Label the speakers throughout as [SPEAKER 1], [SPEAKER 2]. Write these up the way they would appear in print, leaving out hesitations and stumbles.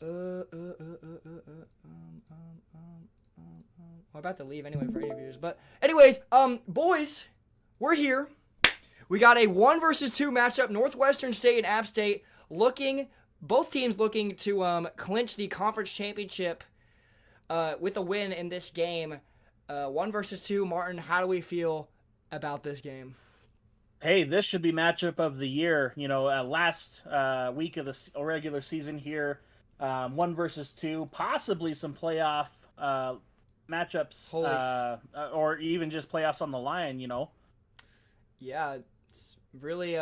[SPEAKER 1] I'm about to leave anyway for interviews, but anyways, boys, we're here. We got a 1-2 matchup. Northwestern State and App State both teams looking to clinch the conference championship with a win in this game. 1-2. Martin, how do we feel about this game?
[SPEAKER 2] Hey, this should be matchup of the year. Last week of the regular season here, 1-2, possibly some playoff matchups, or even just playoffs on the line.
[SPEAKER 1] Yeah, it's really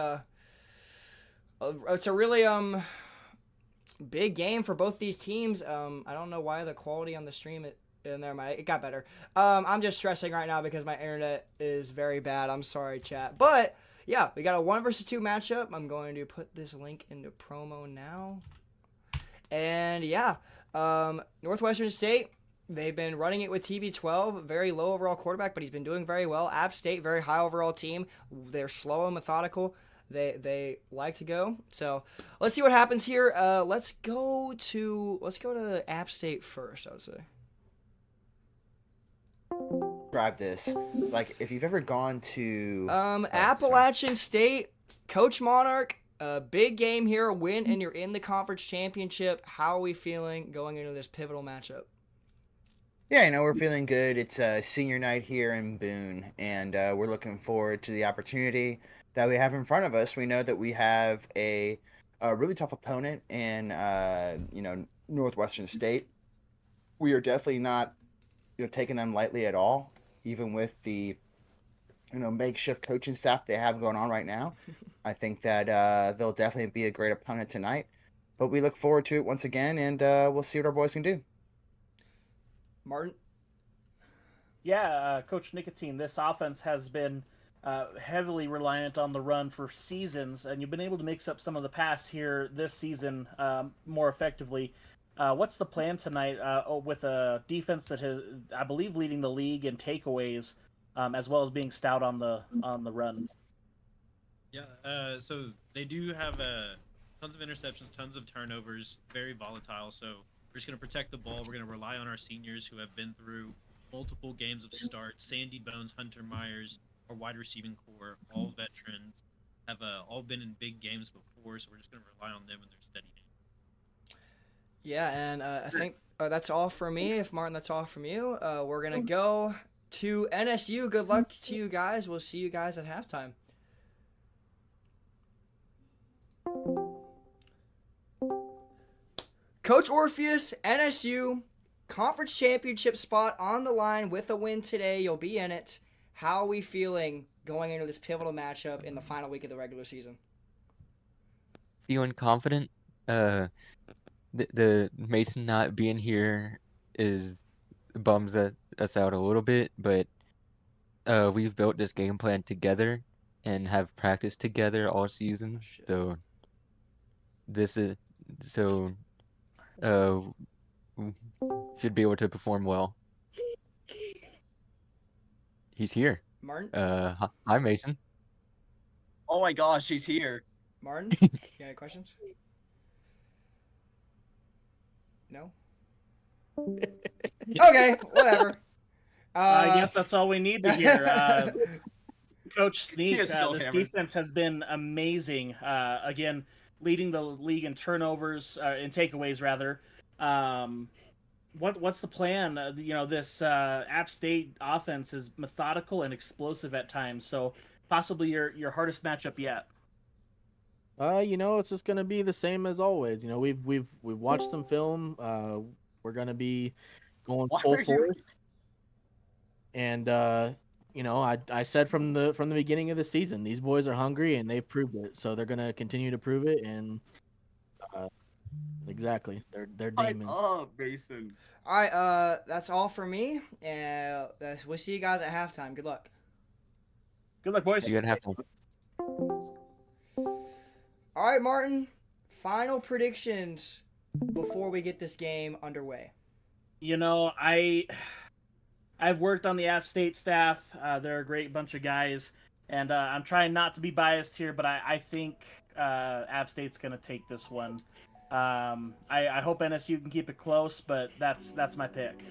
[SPEAKER 1] it's a really big game for both these teams. I don't know why the quality on the stream it got better. I'm just stressing right now because my internet is very bad. I'm sorry, chat, but. Yeah, we got a 1-2 matchup. I'm going to put this link into promo now. And yeah, Northwestern State, they've been running it with TB12, very low overall quarterback, but he's been doing very well. App State, very high overall team. They're slow and methodical. They like to go. So let's see what happens here. Let's go to App State first, I would say.
[SPEAKER 3] Describe this, like if you've ever gone to
[SPEAKER 1] Appalachian State, Coach Monarch, a big game here, a win, and you're in the conference championship. How are we feeling going into this pivotal matchup?
[SPEAKER 3] Yeah, we're feeling good. It's a senior night here in Boone, and we're looking forward to the opportunity that we have in front of us. We know that we have a really tough opponent in Northwestern State. We are definitely not taking them lightly at all, even with the makeshift coaching staff they have going on right now. I think that they'll definitely be a great opponent tonight, but we look forward to it once again, and we'll see what our boys can do.
[SPEAKER 1] Martin?
[SPEAKER 2] Yeah, Coach Nicotine, this offense has been heavily reliant on the run for seasons, and you've been able to mix up some of the pass here this season more effectively. What's the plan tonight with a defense that has, I believe, leading the league in takeaways, as well as being stout on the run?
[SPEAKER 4] Yeah, so they do have tons of interceptions, tons of turnovers, very volatile. So we're just going to protect the ball. We're going to rely on our seniors who have been through multiple games of start. Sandy Bones, Hunter Myers, our wide receiving core, all veterans, have all been in big games before. So we're just going to rely on them and their steady hand.
[SPEAKER 1] Yeah, and I think that's all for me. If Martin, that's all from you. We're going to go to NSU. Good luck to you guys. We'll see you guys at halftime. Coach Orpheus, NSU, conference championship spot on the line with a win today. You'll be in it. How are we feeling going into this pivotal matchup in the final week of the regular season?
[SPEAKER 5] Feeling confident. The Mason not being here bums us out a little bit, but we've built this game plan together and have practiced together all season. Should be able to perform well. He's here.
[SPEAKER 1] Martin?
[SPEAKER 5] Hi, Mason.
[SPEAKER 6] Oh my gosh, he's here.
[SPEAKER 1] Martin, you got any questions? No? Okay, whatever.
[SPEAKER 2] I guess that's all we need to hear. Coach Sneak,
[SPEAKER 6] He is so
[SPEAKER 2] this
[SPEAKER 6] hammered.
[SPEAKER 2] defense has been amazing. Again, leading the league in turnovers, in takeaways rather. What's the plan? This App State offense is methodical and explosive at times, so possibly your hardest matchup yet.
[SPEAKER 7] It's just gonna be the same as always. We've watched some film. We're gonna be going full force. And I said from the beginning of the season, these boys are hungry and they've proved it. So they're gonna continue to prove it. And exactly, they're demons.
[SPEAKER 6] Oh, Mason.
[SPEAKER 1] All right, that's all for me, and we'll see you guys at halftime. Good luck.
[SPEAKER 2] Good luck, boys.
[SPEAKER 5] You gotta have to.
[SPEAKER 1] All right, Martin, final predictions before we get this game underway.
[SPEAKER 2] I've worked on the App State staff. They're a great bunch of guys, and I'm trying not to be biased here, but I think App State's going to take this one. I hope NSU can keep it close, but that's my pick.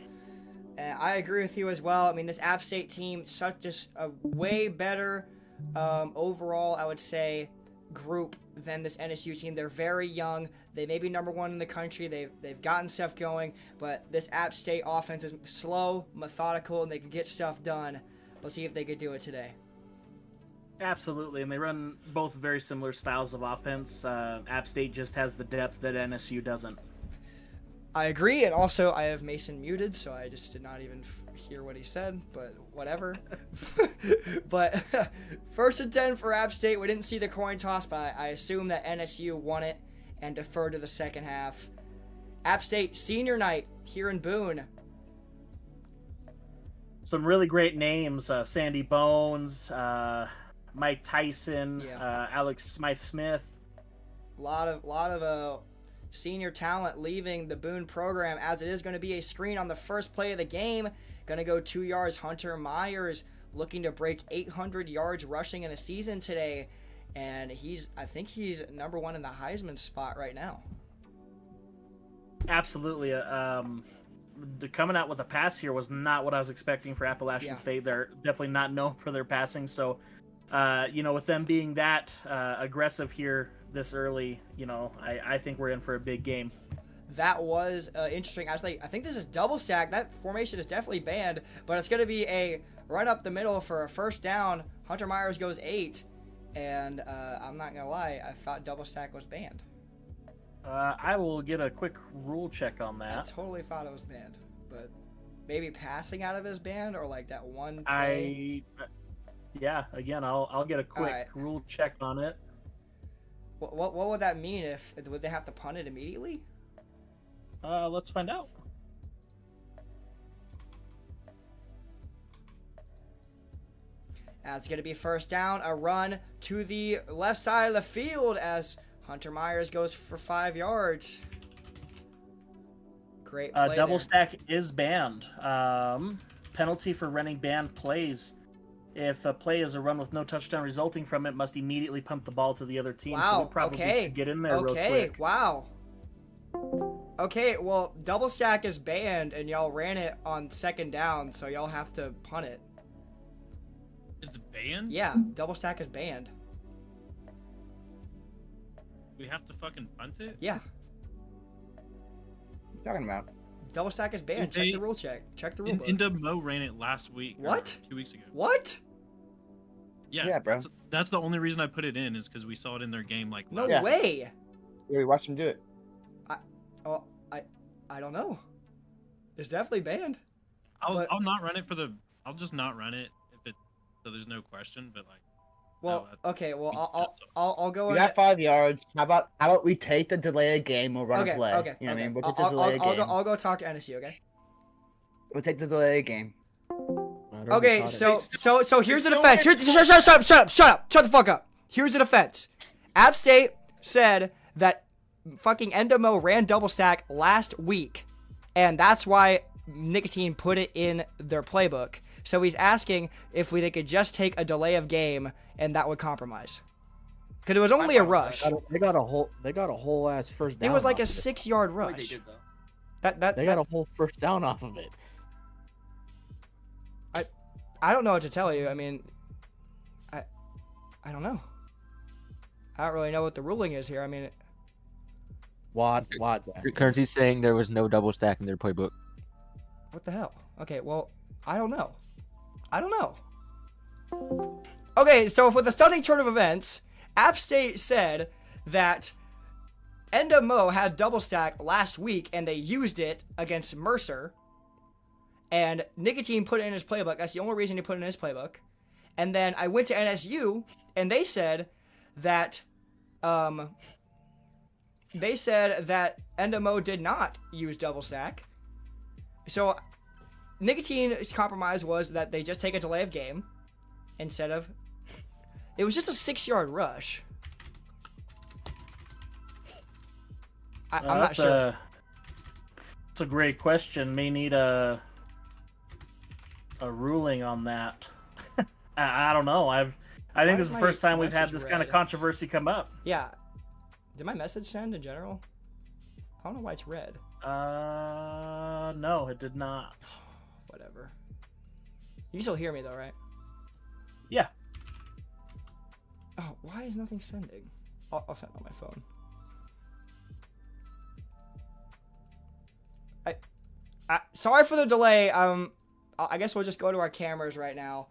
[SPEAKER 1] And I agree with you as well. I mean, this App State team, just a way better overall, I would say, group than this NSU team. They're very young. They may be number 1 in the country. They've gotten stuff going, but this App State offense is slow, methodical, and they can get stuff done. Let's see if they could do it today.
[SPEAKER 2] Absolutely, and they run both very similar styles of offense. App State just has the depth that NSU doesn't.
[SPEAKER 1] I agree, and also I have Mason muted, so I just did not even hear what he said, but whatever. But 1st and 10 for App State. We didn't see the coin toss, but I assume that NSU won it and deferred to the second half. App State senior night here in Boone.
[SPEAKER 2] Some really great names: Sandy Bones, Mike Tyson, Alex Smythe-Smith.
[SPEAKER 1] A lot of senior talent leaving the Boone program, as it is going to be a screen on the first play of the game. Going to go 2 yards. Hunter Myers looking to break 800 yards rushing in a season today, and I think he's number 1 in the Heisman spot right now.
[SPEAKER 2] Absolutely. Coming out with a pass here was not what I was expecting for Appalachian State. They're definitely not known for their passing, so with them being that aggressive here this early, I think we're in for a big game.
[SPEAKER 1] That was interesting. Actually, I think this is double stack. That formation is definitely banned, but it's going to be a run up the middle for a first down. Hunter Myers goes 8, and I'm not going to lie, I thought double stack was banned.
[SPEAKER 2] I will get a quick rule check on that.
[SPEAKER 1] I totally thought it was banned, but maybe passing out of his banned, or like that one play.
[SPEAKER 2] Again, I'll get a quick rule check on it.
[SPEAKER 1] What would that mean? Would they have to punt it immediately?
[SPEAKER 2] Let's find out.
[SPEAKER 1] It's going to be first down, a run to the left side of the field as Hunter Myers goes for 5 yards. Great play
[SPEAKER 2] double
[SPEAKER 1] there.
[SPEAKER 2] stack is banned. Penalty for running banned plays. If a play is a run with no touchdown resulting from it, must immediately pump the ball to the other team.
[SPEAKER 1] Wow,
[SPEAKER 2] so we probably should get in there real quick.
[SPEAKER 1] Wow. Okay, well, double stack is banned, and y'all ran it on second down, so y'all have to punt it.
[SPEAKER 4] It's banned?
[SPEAKER 1] Yeah, double stack is banned.
[SPEAKER 4] We have to fucking punt it?
[SPEAKER 1] Yeah.
[SPEAKER 3] What are you talking about?
[SPEAKER 1] Double stack is banned. Check the rule check. Check the rule book.
[SPEAKER 4] NWO ran it last week.
[SPEAKER 1] What?
[SPEAKER 4] 2 weeks ago.
[SPEAKER 1] What?
[SPEAKER 3] Yeah, bro.
[SPEAKER 4] That's the only reason I put it in, is because we saw it in their game like
[SPEAKER 1] No
[SPEAKER 4] last
[SPEAKER 3] Yeah.
[SPEAKER 1] way.
[SPEAKER 3] Yeah, we watched him do it.
[SPEAKER 1] I don't know. It's definitely banned.
[SPEAKER 4] I'll not run it I'll just not run it so there's no question, but like.
[SPEAKER 1] Well,
[SPEAKER 4] no,
[SPEAKER 1] okay. Well, I'll go.
[SPEAKER 3] We got 5 yards. How about we take the delay of game? We'll run a play.
[SPEAKER 1] Okay.
[SPEAKER 3] You know what I mean? We'll take the delay of game.
[SPEAKER 1] I'll go talk to NSU. Okay.
[SPEAKER 3] We'll take the delay of game.
[SPEAKER 1] Okay. So here's the defense. Shut the fuck up. Here's the defense. App State said that fucking Endemo ran double stack last week, and that's why Nicotine put it in their playbook. So he's asking if they could just take a delay of game, and that would compromise. Because it was only a rush.
[SPEAKER 7] They got a whole ass first down.
[SPEAKER 1] It was like a
[SPEAKER 7] off of
[SPEAKER 1] 6-yard rush.
[SPEAKER 6] They did, though.
[SPEAKER 7] They got a whole first down off of it.
[SPEAKER 1] I don't know what to tell you. I mean, I don't know. I don't really know what the ruling is here. I mean,
[SPEAKER 7] Wad's
[SPEAKER 5] Your
[SPEAKER 7] asking.
[SPEAKER 5] currency's saying there was no double stack in their playbook.
[SPEAKER 1] what the hell? Okay, well, I don't know. Okay, so for the stunning turn of events, App State said that Endemo had double stack last week, and they used it against Mercer. And Nicotine put it in his playbook. That's the only reason he put it in his playbook. And then I went to NSU, and they said that Endemo did not use double stack. So Nicotine's compromise was that they just take a delay of game instead of. It was just a 6-yard rush. I'm not sure.
[SPEAKER 2] That's a great question. May need a ruling on that. I don't know. I think this is the first time we've had this kind of controversy come up.
[SPEAKER 1] Yeah. Did my message send in general? I don't know why it's red.
[SPEAKER 2] No, it did not.
[SPEAKER 1] Whatever. You can still hear me though, right?
[SPEAKER 2] Yeah.
[SPEAKER 1] Oh, why is nothing sending? I'll send it on my phone. Sorry for the delay. I guess we'll just go to our cameras right now.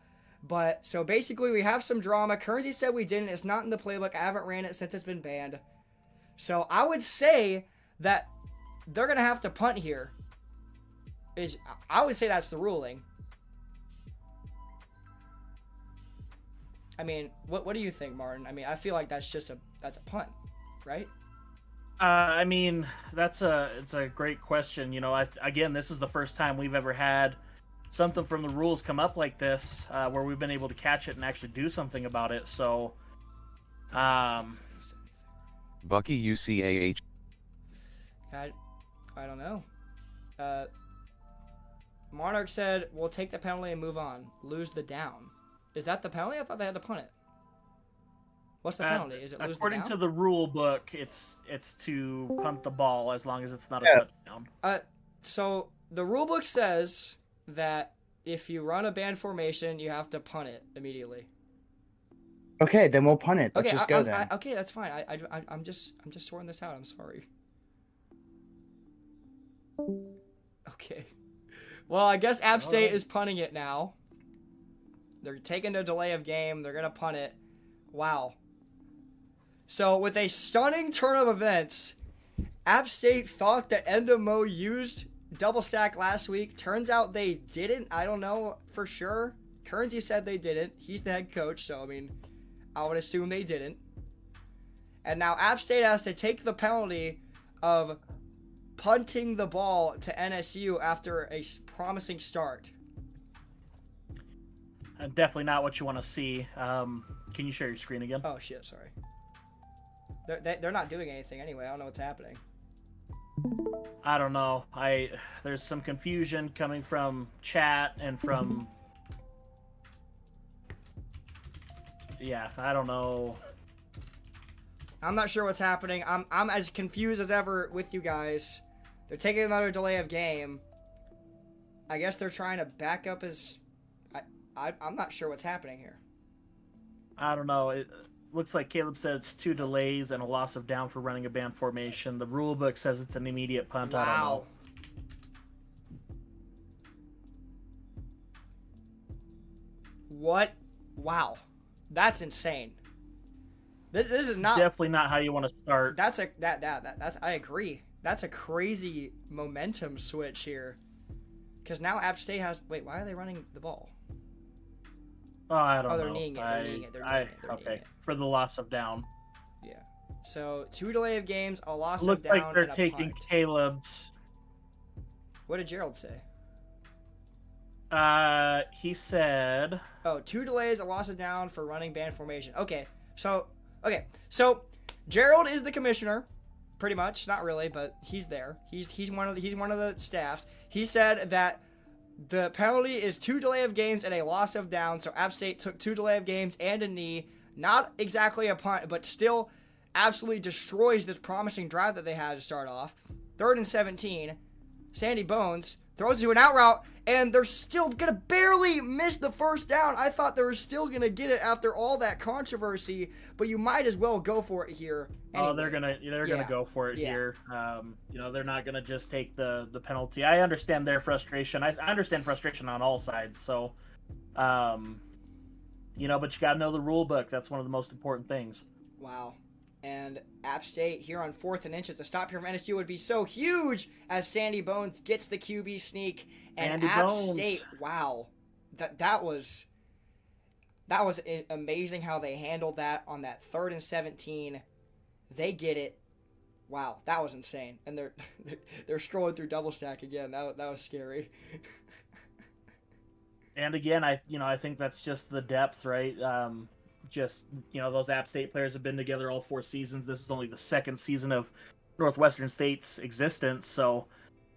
[SPEAKER 1] But so basically, we have some drama. Currency said we didn't. It's not in the playbook. I haven't ran it since it's been banned. So I would say that they're gonna have to punt here. I would say that's the ruling. I mean, what do you think, Martin? I mean, I feel like that's a punt, right?
[SPEAKER 2] I mean, it's a great question. You know, again, this is the first time we've ever had something from the rules come up like this, where we've been able to catch it and actually do something about it. So,
[SPEAKER 8] Bucky UCAH.
[SPEAKER 1] I don't know. Monarch said, we'll take the penalty and move on. Lose the down. Is that the penalty? I thought they had to punt it. What's the penalty? Is it lose the down?
[SPEAKER 2] According to the rule book, it's to punt the ball as long as it's not a touchdown.
[SPEAKER 1] So the rule book says that if you run a band formation, you have to punt it immediately.
[SPEAKER 3] Okay, then we'll punt it. Let's
[SPEAKER 1] Okay,
[SPEAKER 3] just go then.
[SPEAKER 1] Okay, that's fine. I'm just sorting this out. I'm sorry. Okay. Well, I guess App State is punting it now. They're taking a delay of game. They're gonna punt it. Wow. So with a stunning turn of events, App State thought that Endemo used double stack last week. Turns out they didn't. I don't know for sure. Currency said they didn't. He's the head coach, so I mean, I would assume they didn't. And now App State has to take the penalty of punting the ball to NSU after a promising start.
[SPEAKER 2] Definitely not what you want to see. Can you share your screen again?
[SPEAKER 1] Oh shit, sorry. They're not doing anything anyway. I don't know what's happening.
[SPEAKER 2] I don't know. There's some confusion coming from chat and from I don't know.
[SPEAKER 1] I'm not sure what's happening. I'm as confused as ever with you guys. They're taking another delay of game. I guess they're trying to back up his. I'm not sure what's happening here.
[SPEAKER 2] I don't know. It looks like Caleb said it's 2 delays and a loss of down for running a band formation. The rule book says it's an immediate punt.
[SPEAKER 1] Wow.
[SPEAKER 2] I don't know.
[SPEAKER 1] What? Wow. That's insane. This is not
[SPEAKER 2] definitely not how you want to start.
[SPEAKER 1] That's I agree. That's a crazy momentum switch here. Because now App State has. Wait, why are they running the ball?
[SPEAKER 2] Oh, I don't know.
[SPEAKER 1] They're kneeing it. They're kneeing it. They're kneeing it.
[SPEAKER 2] For the loss of down.
[SPEAKER 1] Yeah. So 2 delay of games, a loss
[SPEAKER 2] Looks
[SPEAKER 1] of down.
[SPEAKER 2] like they're
[SPEAKER 1] and a
[SPEAKER 2] taking
[SPEAKER 1] punt.
[SPEAKER 2] Caleb's.
[SPEAKER 1] What did Gerald say?
[SPEAKER 2] He said.
[SPEAKER 1] Oh, 2 delays, a loss of down for running band formation. Okay. So Gerald is the commissioner, pretty much. Not really, but he's there. He's one of the staffs. He said that the penalty is 2 delay of games and a loss of down. So App State took 2 delay of games and a knee. Not exactly a punt, but still absolutely destroys this promising drive that they had to start off. 3rd and 17. Sandy Bones throws to an out route, and they're still gonna barely miss the first down. I thought they were still gonna get it after all that controversy, but you might as well go for it here. Anyway.
[SPEAKER 2] Oh, they're gonna go for it here. They're not gonna just take the penalty. I understand their frustration. I understand frustration on all sides. So, but you gotta know the rule book. That's one of the most important things.
[SPEAKER 1] Wow. And App State here on 4th and inches. A stop here from NSU would be so huge as Sandy Bones gets the QB sneak. And
[SPEAKER 2] Sandy
[SPEAKER 1] App
[SPEAKER 2] Bones.
[SPEAKER 1] State, wow. That was amazing how they handled that on that 3rd and 17. They get it. Wow, that was insane. And they're scrolling through double stack again. That was scary.
[SPEAKER 2] And again, I think that's just the depth, right? Those App State players have been together all 4 seasons. This is only the 2nd season of Northwestern State's existence. So,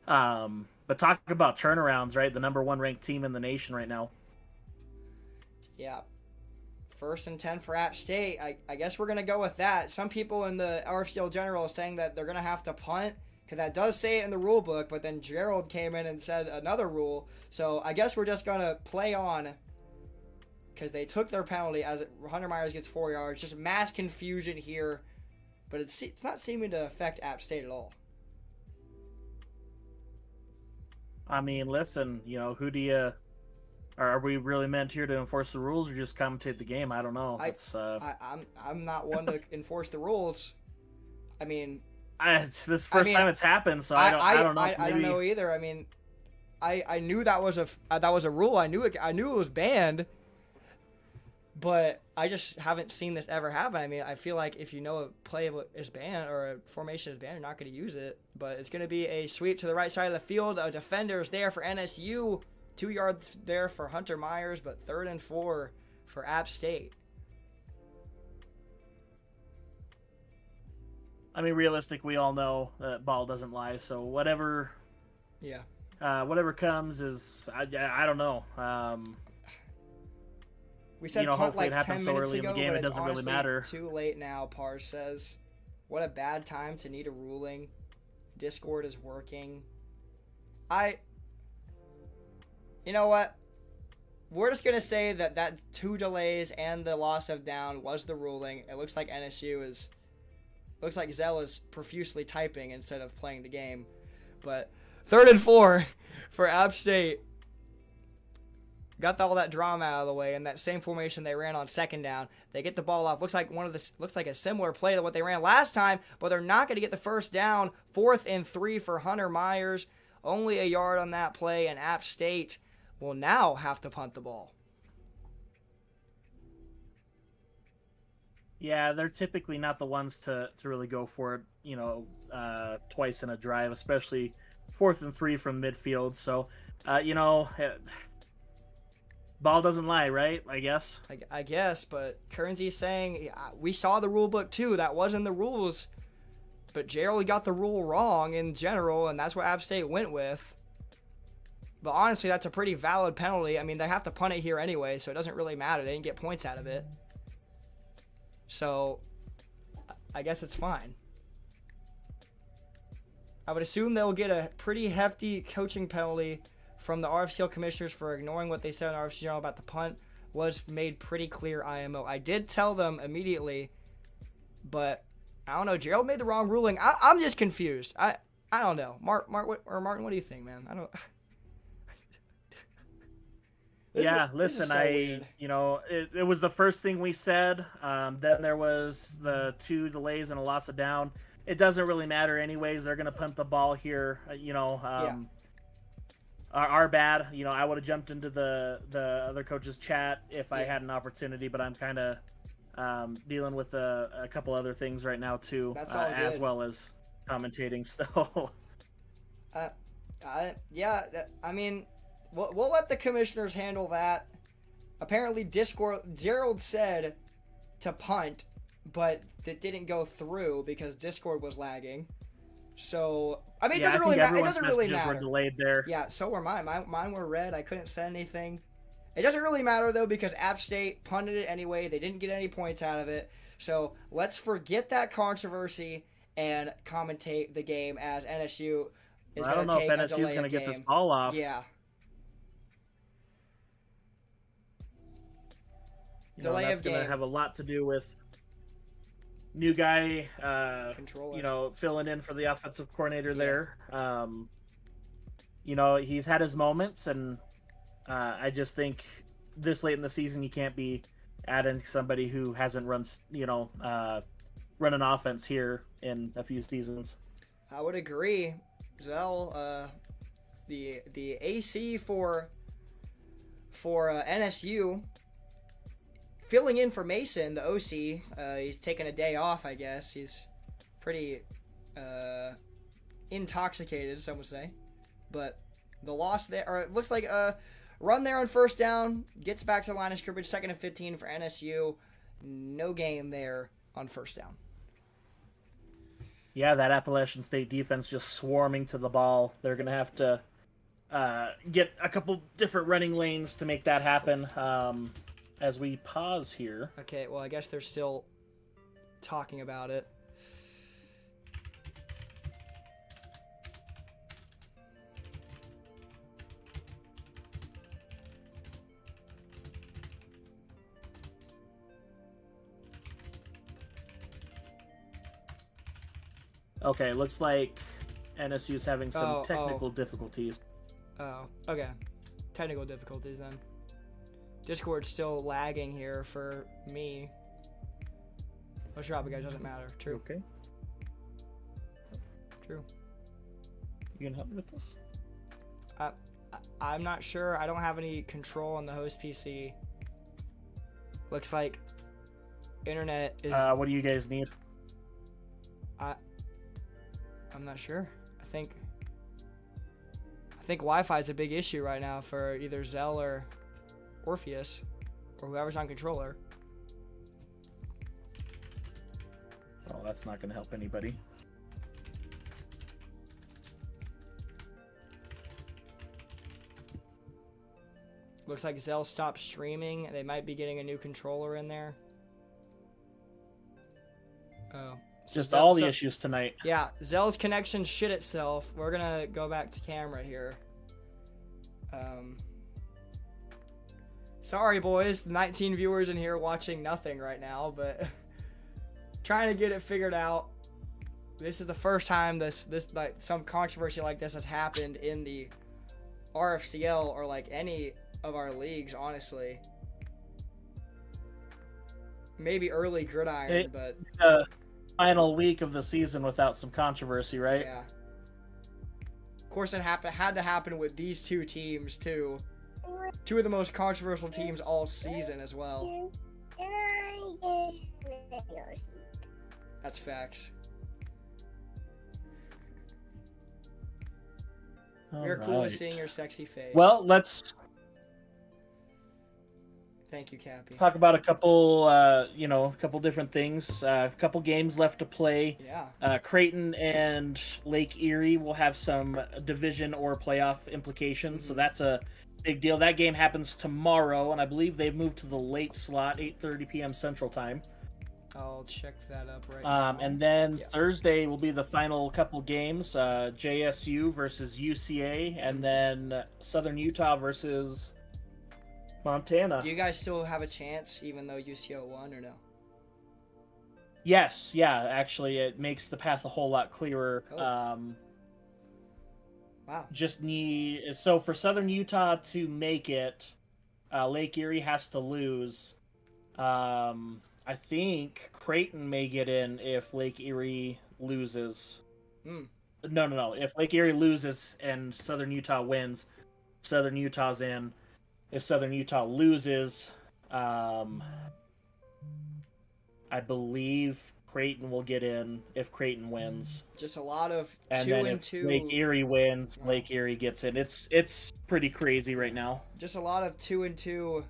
[SPEAKER 2] but talk about turnarounds, right? The number 1 ranked team in the nation right now.
[SPEAKER 1] Yeah. 1st and 10 for App State. I guess we're going to go with that. Some people in the RFCL General are saying that they're going to have to punt That does say it in the rule book, but then Gerald came in and said another rule. So I guess we're just going to play on because they took their penalty as Hunter Myers gets 4 yards. Just mass confusion here, but it's not seeming to affect App State at all.
[SPEAKER 2] I mean, listen, you know, who do you... Are we really meant here to enforce the rules or just commentate the game? I don't know.
[SPEAKER 1] I'm not one to enforce the rules. I mean...
[SPEAKER 2] It's this first time it's happened, so I don't know.
[SPEAKER 1] I don't know either. I mean, I knew that was a rule. I knew it was banned, but I just haven't seen this ever happen. I mean, I feel like if you know a play is banned or a formation is banned, you're not going to use it. But it's going to be a sweep to the right side of the field. A defender is there for NSU. 2 yards there for Hunter Myers, but 3rd and 4 for App State.
[SPEAKER 2] I mean, realistic, we all know that ball doesn't lie. So whatever comes is, I don't know.
[SPEAKER 1] We said
[SPEAKER 2] punt
[SPEAKER 1] hopefully
[SPEAKER 2] like
[SPEAKER 1] it 10
[SPEAKER 2] happens so
[SPEAKER 1] minutes
[SPEAKER 2] early
[SPEAKER 1] ago,
[SPEAKER 2] in the game,
[SPEAKER 1] but
[SPEAKER 2] it doesn't really matter.
[SPEAKER 1] Too late now, Pars says. What a bad time to need a ruling. Discord is working. You know what? We're just going to say that 2 delays and the loss of down was the ruling. It looks like looks like Zell is profusely typing instead of playing the game. But 3rd and 4 for App State. Got all that drama out of the way, and that same formation they ran on 2nd down. They get the ball off. Looks like a similar play to what they ran last time, but they're not going to get the first down. 4th and 3 for Hunter Myers. Only a yard on that play, and App State will now have to punt the ball.
[SPEAKER 2] Yeah, they're typically not the ones to really go for it, twice in a drive, especially 4th and 3 from midfield. So, ball doesn't lie, right? I guess.
[SPEAKER 1] I guess, but Kernzy's saying, we saw the rule book too. That wasn't the rules. But Gerald got the rule wrong in general, and that's what App State went with. But honestly, that's a pretty valid penalty. I mean, they have to punt it here anyway, so it doesn't really matter. They didn't get points out of it. So, I guess it's fine. I would assume they'll get a pretty hefty coaching penalty from the RFCL commissioners for ignoring what they said in RFCL about the punt. Was made pretty clear IMO. I did tell them immediately, but I don't know. Gerald made the wrong ruling. I'm just confused. I don't know. Martin, what do you think, man? I don't...
[SPEAKER 2] Listen,
[SPEAKER 1] so weird.
[SPEAKER 2] It was the first thing we said. Then there was the 2 delays and a loss of down. It doesn't really matter anyways. They're going to punt the ball here. Our bad. I would have jumped into the other coach's chat if I had an opportunity, but I'm kind of dealing with a couple other things right now too, as well as commentating. So,
[SPEAKER 1] I mean, we'll let the commissioners handle that. Apparently, Gerald said to punt, but it didn't go through because Discord was lagging. So, I mean, it doesn't really matter. It doesn't really matter.
[SPEAKER 2] Were delayed there.
[SPEAKER 1] Yeah, so were mine. Mine were red. I couldn't send anything. It doesn't really matter, though, because App State punted it anyway. They didn't get any points out of it. So, let's forget that controversy and commentate the game as NSU is going to take a delay.
[SPEAKER 2] I don't know if NSU is going to get this ball off.
[SPEAKER 1] Yeah.
[SPEAKER 2] That's going to have a lot to do with new guy, filling in for the offensive coordinator there. He's had his moments, and I just think this late in the season you can't be adding somebody who hasn't run an offense here in a few seasons.
[SPEAKER 1] I would agree. Zell, the AC for NSU, filling in for Mason, the OC. He's taking a day off, I guess. He's pretty intoxicated, some would say. But the loss there, or it looks like a run there on first down, gets back to the line of scrimmage, 2nd and 15 for NSU. No gain there on first down.
[SPEAKER 2] Yeah, that Appalachian State defense just swarming to the ball. They're going to have to get a couple different running lanes to make that happen. As we pause here.
[SPEAKER 1] Okay, well, I guess they're still talking about it.
[SPEAKER 2] Okay, looks like NSU's having some
[SPEAKER 1] Oh,
[SPEAKER 2] technical difficulties.
[SPEAKER 1] Oh, okay. Technical difficulties then. Discord's still lagging here for me. Let's drop it, guys. Doesn't matter. True.
[SPEAKER 2] Okay.
[SPEAKER 1] True.
[SPEAKER 2] You can help me with this?
[SPEAKER 1] I'm not sure. I don't have any control on the host PC. Looks like internet is.
[SPEAKER 2] What do you guys need?
[SPEAKER 1] I'm not sure. I think Wi-Fi is a big issue right now for either Zell or Orpheus or whoever's on controller.
[SPEAKER 2] Oh, that's not going to help anybody.
[SPEAKER 1] Looks like Zell stopped streaming. They might be getting a new controller in there. Oh.
[SPEAKER 2] Just all the issues tonight.
[SPEAKER 1] Yeah, Zell's connection shit itself. We're gonna go back to camera here. Sorry, boys. 19 viewers in here watching nothing right now, but trying to get it figured out. This is the first time this like some controversy like this has happened in the RFCL or like any of our leagues, honestly. Maybe early gridiron, but
[SPEAKER 2] final week of the season without some controversy, right?
[SPEAKER 1] yeah. Of course, it had to happen with these two teams too. Two of the most controversial teams all season as well. That's facts. We're cool with seeing your sexy face.
[SPEAKER 2] Well, let's
[SPEAKER 1] Thank you, Cappy.
[SPEAKER 2] talk about a couple, couple different things. A couple games left to play.
[SPEAKER 1] Yeah.
[SPEAKER 2] Creighton and Lake Erie will have some division or playoff implications, so that's a big deal. That game happens tomorrow, and I believe they've moved to the late slot, 8:30 p.m. Central Time.
[SPEAKER 1] I'll check that up right now.
[SPEAKER 2] And then Thursday will be the final couple games, JSU versus UCA, and then Southern Utah versus Montana.
[SPEAKER 1] Do you guys still have a chance, even though UCO won, or no?
[SPEAKER 2] Yes, yeah, actually, it makes the path a whole lot clearer.
[SPEAKER 1] Oh. Wow.
[SPEAKER 2] So for Southern Utah to make it, Lake Erie has to lose. I think Creighton may get in if Lake Erie loses. No. If Lake Erie loses and Southern Utah wins, Southern Utah's in. If Southern Utah loses, I believe Creighton will get in if Creighton wins.
[SPEAKER 1] Just a lot of
[SPEAKER 2] And
[SPEAKER 1] 2
[SPEAKER 2] then
[SPEAKER 1] and
[SPEAKER 2] if
[SPEAKER 1] 2.
[SPEAKER 2] Lake Erie wins, Lake Erie gets in. It's pretty crazy right now.
[SPEAKER 1] Just a lot of 2 and 2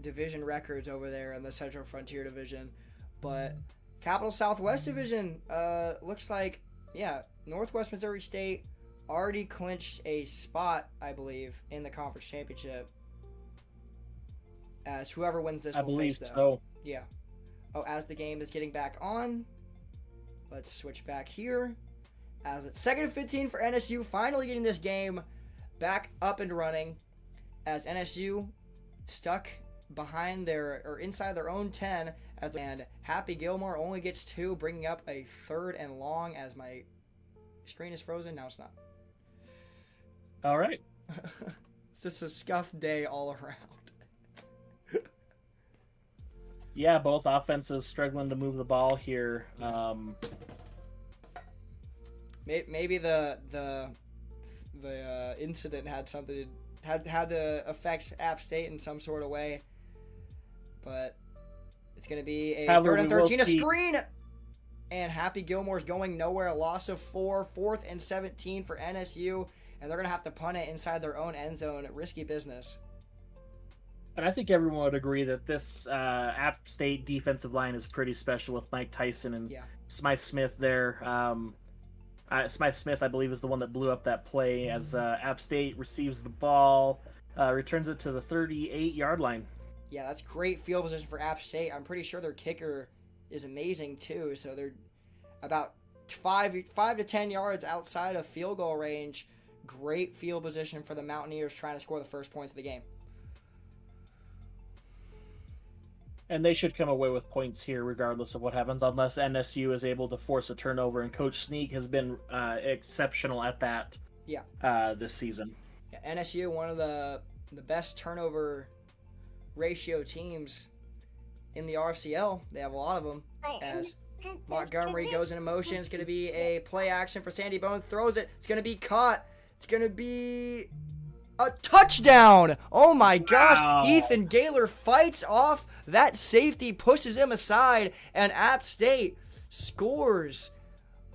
[SPEAKER 1] division records over there in the Central Frontier Division. But Capital Southwest Division looks like, Northwest Missouri State already clinched a spot, I believe, in the conference championship. As whoever wins this will face them.
[SPEAKER 2] So.
[SPEAKER 1] Yeah. Oh, as the game is getting back on, let's switch back here. As it's 2nd and 15 for NSU, finally getting this game back up and running. As NSU stuck behind inside their own 10, and Happy Gilmore only gets 2, bringing up a 3rd and long. As my screen is frozen, now it's not.
[SPEAKER 2] All right.
[SPEAKER 1] It's just a scuffed day all around.
[SPEAKER 2] Yeah, both offenses struggling to move the ball here.
[SPEAKER 1] Maybe the incident had something had to affect App State in some sort of way, but it's gonna be a 3rd and 13, a screen, and Happy Gilmore's going nowhere. A loss of 4, 4th and 17 for NSU, and they're gonna have to punt it inside their own end zone. Risky business.
[SPEAKER 2] And I think everyone would agree that this App State defensive line is pretty special with Mike Tyson and Smythe Smith there. Smythe Smith, I believe, is the one that blew up that play as App State receives the ball, returns it to the 38-yard line.
[SPEAKER 1] Yeah, that's great field position for App State. I'm pretty sure their kicker is amazing too. So they're about 5 to 10 yards outside of field goal range. Great field position for the Mountaineers trying to score the first points of the game.
[SPEAKER 2] And they should come away with points here, regardless of what happens, unless NSU is able to force a turnover. And Coach Sneak has been exceptional at that.
[SPEAKER 1] Yeah.
[SPEAKER 2] This season.
[SPEAKER 1] Yeah, NSU, one of the best turnover ratio teams in the RFCL. They have a lot of them. As Montgomery goes into motion, it's going to be a play action for Sandy Bones. Throws it. It's going to be caught. It's going to be a touchdown. Oh my gosh.
[SPEAKER 2] Wow.
[SPEAKER 1] Ethan Gaylor fights off that safety, pushes him aside, and App State scores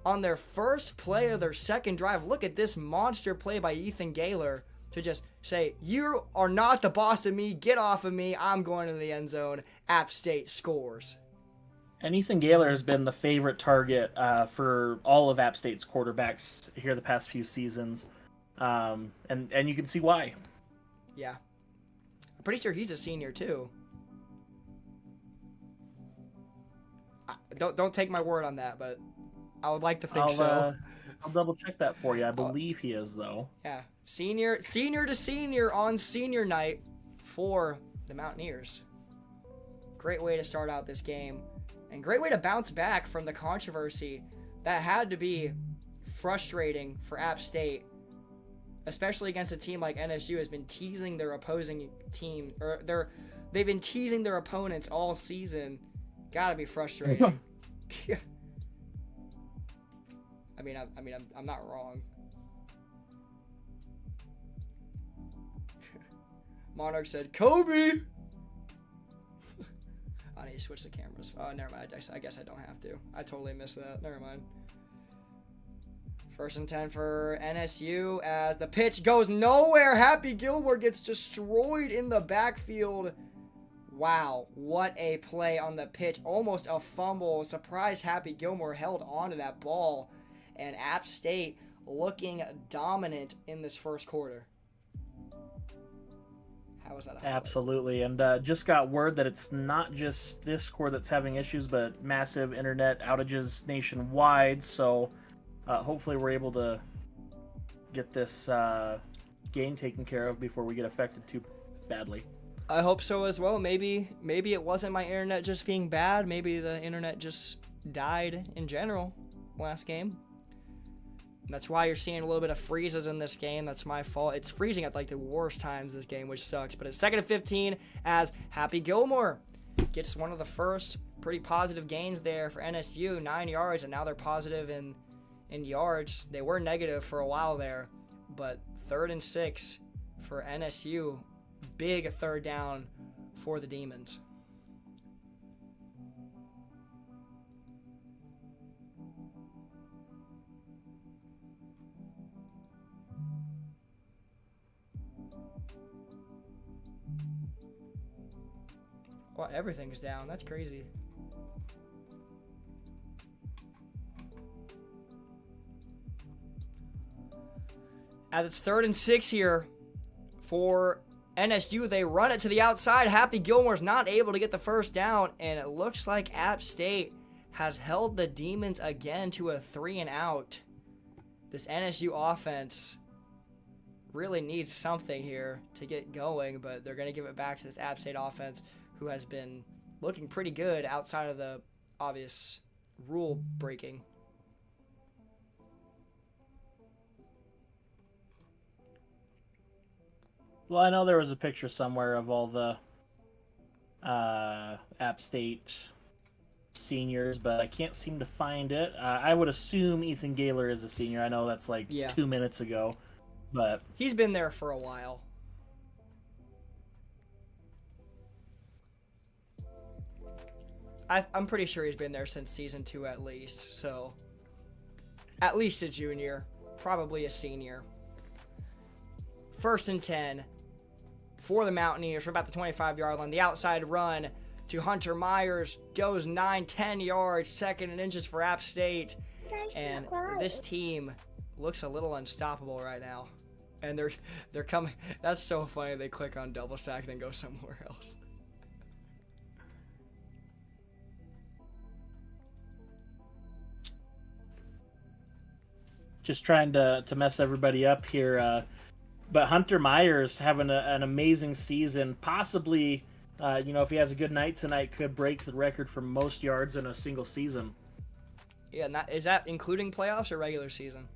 [SPEAKER 1] on their first play of their second drive. Look at this monster play by Ethan Gaylor to just say, you are not the boss of me. Get off of me. I'm going to the end zone. App State scores.
[SPEAKER 2] And Ethan Gaylor has been the favorite target for all of App State's quarterbacks here the past few seasons. And you can see why.
[SPEAKER 1] Yeah. I'm pretty sure he's a senior too. Don't take my word on that, but I would like to think so.
[SPEAKER 2] I'll double check that for you. I believe he is, though.
[SPEAKER 1] Yeah. Senior to senior on senior night for the Mountaineers. Great way to start out this game. And great way to bounce back from the controversy that had to be frustrating for App State, especially against a team like NSU has been teasing their opposing team, or they've been teasing their opponents all season. Gotta be frustrating. I'm not wrong. Monarch said, Kobe! I need to switch the cameras. Oh, never mind. I guess I don't have to. I totally missed that. Never mind. 1st and 10 for NSU as the pitch goes nowhere. Happy Gilmore gets destroyed in the backfield. Wow, what a play on the pitch. Almost a fumble. Surprise Happy Gilmore held on to that ball. And App State looking dominant in this first quarter. How was that?
[SPEAKER 2] Absolutely. And just got word that it's not just this core that's having issues, but massive internet outages nationwide. So hopefully we're able to get this game taken care of before we get affected too badly.
[SPEAKER 1] I hope so as well. Maybe it wasn't my internet just being bad. Maybe the internet just died in general last game. That's why you're seeing a little bit of freezes in this game. That's my fault. It's freezing at like the worst times this game, which sucks. But it's 2nd and 15 as Happy Gilmore gets one of the first pretty positive gains there for NSU, 9 yards, and now they're positive in yards. They were negative for a while there, but 3rd and 6 for NSU. Big 3rd down for the Demons. Well, everything's down. That's crazy. As it's 3rd and 6 here for NSU, they run it to the outside. Happy Gilmore's not able to get the first down, and it looks like App State has held the Demons again to a 3-and-out. This NSU offense really needs something here to get going, but they're going to give it back to this App State offense, who has been looking pretty good outside of the obvious rule breaking.
[SPEAKER 2] Well, I know there was a picture somewhere of all the App State seniors, but I can't seem to find it. I would assume Ethan Gaylor is a senior. I know that's like 2 minutes ago, but
[SPEAKER 1] he's been there for a while. I'm pretty sure he's been there since season 2 at least, so at least a junior, probably a senior. 1st and 10 for the Mountaineers from about the 25-yard line. The outside run to Hunter Myers goes 9-10 yards, 2nd and inches for App State. And this team looks a little unstoppable right now. And they're coming. That's so funny. They click on double stack, then go somewhere else.
[SPEAKER 2] just trying to mess everybody up here. But Hunter Myers having an amazing season, possibly If he has a good night tonight, could break the record for most yards in a single season.
[SPEAKER 1] Yeah, is that including playoffs or regular season?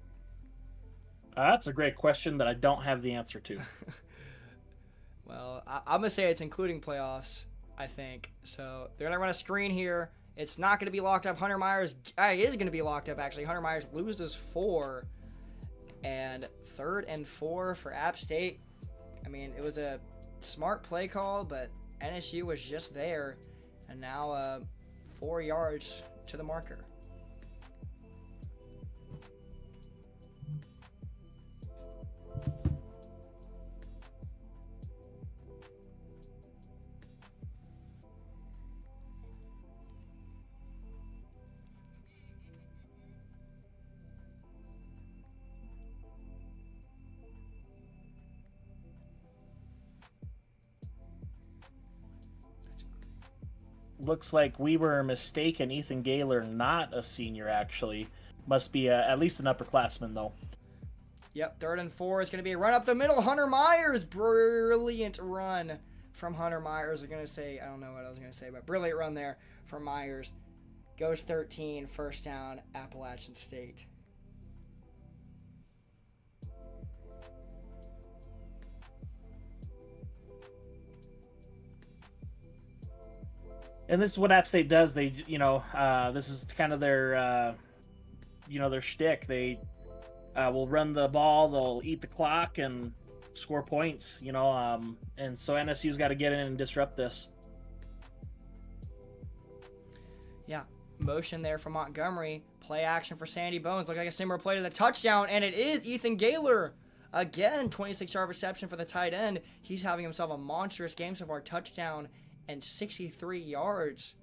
[SPEAKER 2] That's a great question that I don't have the answer to.
[SPEAKER 1] Well, I'm going to say it's including playoffs, I think. So they're going to run a screen here. It's not going to be locked up. Hunter Myers is going to be locked up, actually. Hunter Myers loses 4. And 3rd and 4 for App State. I mean, it was a smart play call, but NSU was just there. And now 4 yards to the marker.
[SPEAKER 2] Looks like we were mistaken. Ethan Gaylor, not a senior, actually. Must be at least an upperclassman, though.
[SPEAKER 1] Yep, 3rd and 4 is going to be a run up the middle. Hunter Myers, brilliant run from Hunter Myers. I'm going to say, I don't know what I was going to say, but brilliant run there from Myers. Goes 13, first down, Appalachian State.
[SPEAKER 2] And this is what App State does. They, this is kind of their, their shtick. They will run the ball, they'll eat the clock, and score points. And so NSU's got to get in and disrupt this.
[SPEAKER 1] Yeah, motion there for Montgomery. Play action for Sandy Bones. Look like a similar play to the touchdown, and it is Ethan Gaylor. Again, 26-yard reception for the tight end. He's having himself a monstrous game so far. Touchdown and 63 yards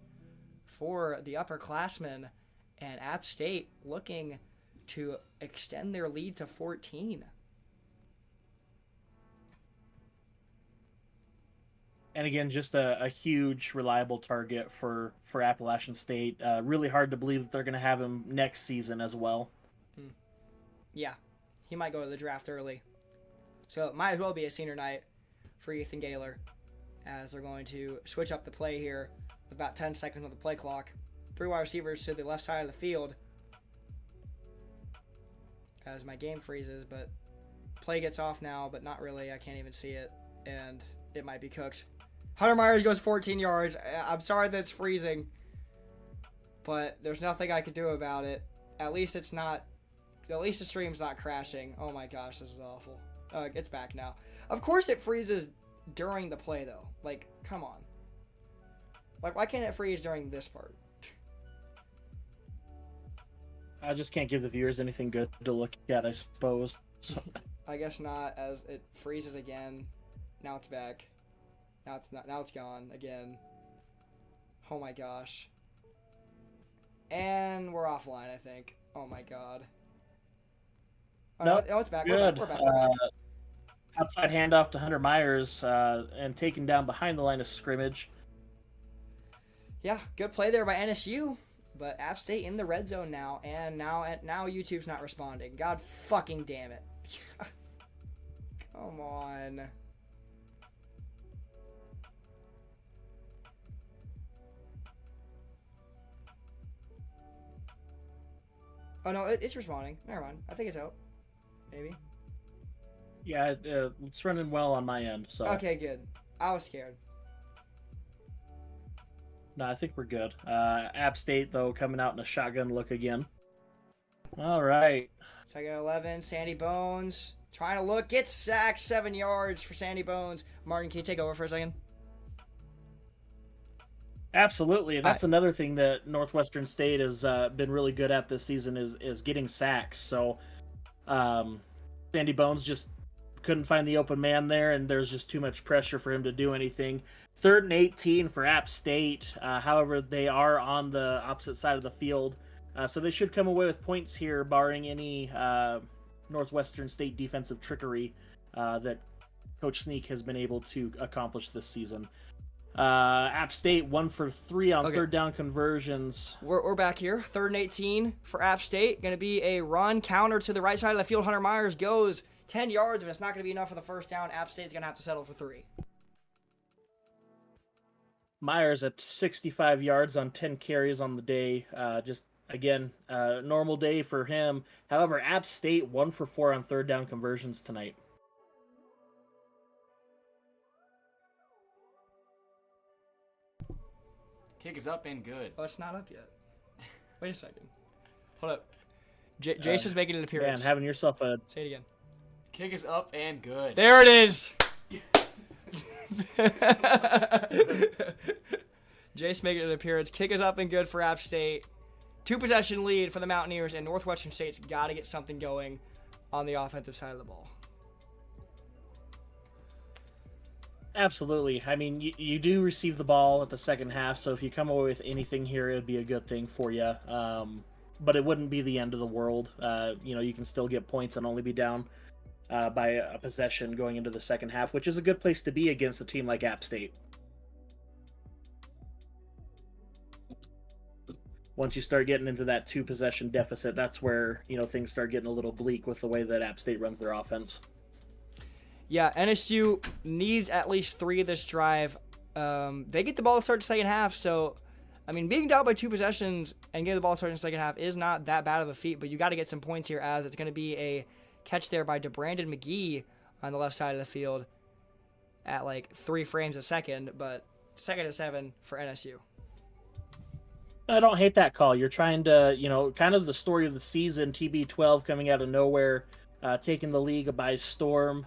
[SPEAKER 1] for the upperclassmen. And App State looking to extend their lead to 14.
[SPEAKER 2] And again, just a huge, reliable target for Appalachian State. Really hard to believe that they're going to have him next season as well.
[SPEAKER 1] Yeah, he might go to the draft early. So it might as well be a senior night for Ethan Gaylor, as they're going to switch up the play here with about 10 seconds on the play clock. 3 wide receivers to the left side of the field as my game freezes, but play gets off now, but not really. I can't even see it, and it might be cooked. Hunter Myers goes 14 yards. I'm sorry that it's freezing, but there's nothing I can do about it. At least it's not. At least the stream's not crashing. Oh my gosh, this is awful. It's back now. Of course it freezes during the play, though. Like, come on. Like, why can't it freeze during this part?
[SPEAKER 2] I just can't give the viewers anything good to look at, I suppose.
[SPEAKER 1] I guess not, as it freezes again. Now it's back. Now it's not. Now it's gone again. Oh my gosh. And we're offline, I think. Oh my god. Oh,
[SPEAKER 2] nope.
[SPEAKER 1] No, it's back.
[SPEAKER 2] Good.
[SPEAKER 1] We're back.
[SPEAKER 2] Outside handoff to Hunter Myers and taken down behind the line of scrimmage.
[SPEAKER 1] Yeah, good play there by NSU. But App State in the red zone now, and now YouTube's not responding. God fucking damn it. Come on. Oh no, it's responding. Never mind. I think it's out. Maybe.
[SPEAKER 2] Yeah, it's running well on my end. So
[SPEAKER 1] okay, good. I was scared.
[SPEAKER 2] No, I think we're good. App State, though, coming out in a shotgun look again. All right.
[SPEAKER 1] Second 11, Sandy Bones. Trying to look. Gets sacked. 7 yards for Sandy Bones. Martin, can you take over for a second?
[SPEAKER 2] Absolutely. That's another thing that Northwestern State has been really good at this season is getting sacks. So Sandy Bones just couldn't find the open man there, and there's just too much pressure for him to do anything. 3rd and 18 for App State. However, they are on the opposite side of the field. So they should come away with points here, barring any Northwestern State defensive trickery that Coach Sneak has been able to accomplish this season. App State 1 for 3 on third down conversions.
[SPEAKER 1] We're back here. 3rd and 18 for App State. Going to be a run counter to the right side of the field. Hunter Myers goes 10 yards, and it's not going to be enough for the first down. App State's going to have to settle for 3.
[SPEAKER 2] Myers at 65 yards on 10 carries on the day. Just again, normal day for him. However, App State 1 for 4 on third down conversions tonight.
[SPEAKER 9] Kick is up and good.
[SPEAKER 1] Oh, it's not up yet. Wait a second. Hold up. Jace is making an
[SPEAKER 2] Man,
[SPEAKER 1] appearance.
[SPEAKER 2] having yourself a
[SPEAKER 1] Say it again.
[SPEAKER 9] Kick is up and good.
[SPEAKER 1] There it is. Jace making an appearance. Kick is up and good for App State. 2-possession lead for the Mountaineers, and Northwestern State's got to get something going on the offensive side of the ball.
[SPEAKER 2] Absolutely. I mean, you do receive the ball at the second half, so if you come away with anything here, it would be a good thing for you. But it wouldn't be the end of the world. You can still get points and only be down by a possession going into the second half, which is a good place to be against a team like App State. Once you start getting into that 2-possession deficit, that's where things start getting a little bleak with the way that App State runs their offense.
[SPEAKER 1] Yeah, NSU needs at least 3 this drive. They get the ball to start the second half, so I mean, being down by 2 possessions and getting the ball started in the second half is not that bad of a feat, but you got to get some points here, as it's going to be a catch there by DeBrandon McGee on the left side of the field at like 3 frames a second, but 2nd and 7 for NSU.
[SPEAKER 2] I don't hate that call. You're trying to, kind of the story of the season, TB12 coming out of nowhere, taking the league by storm.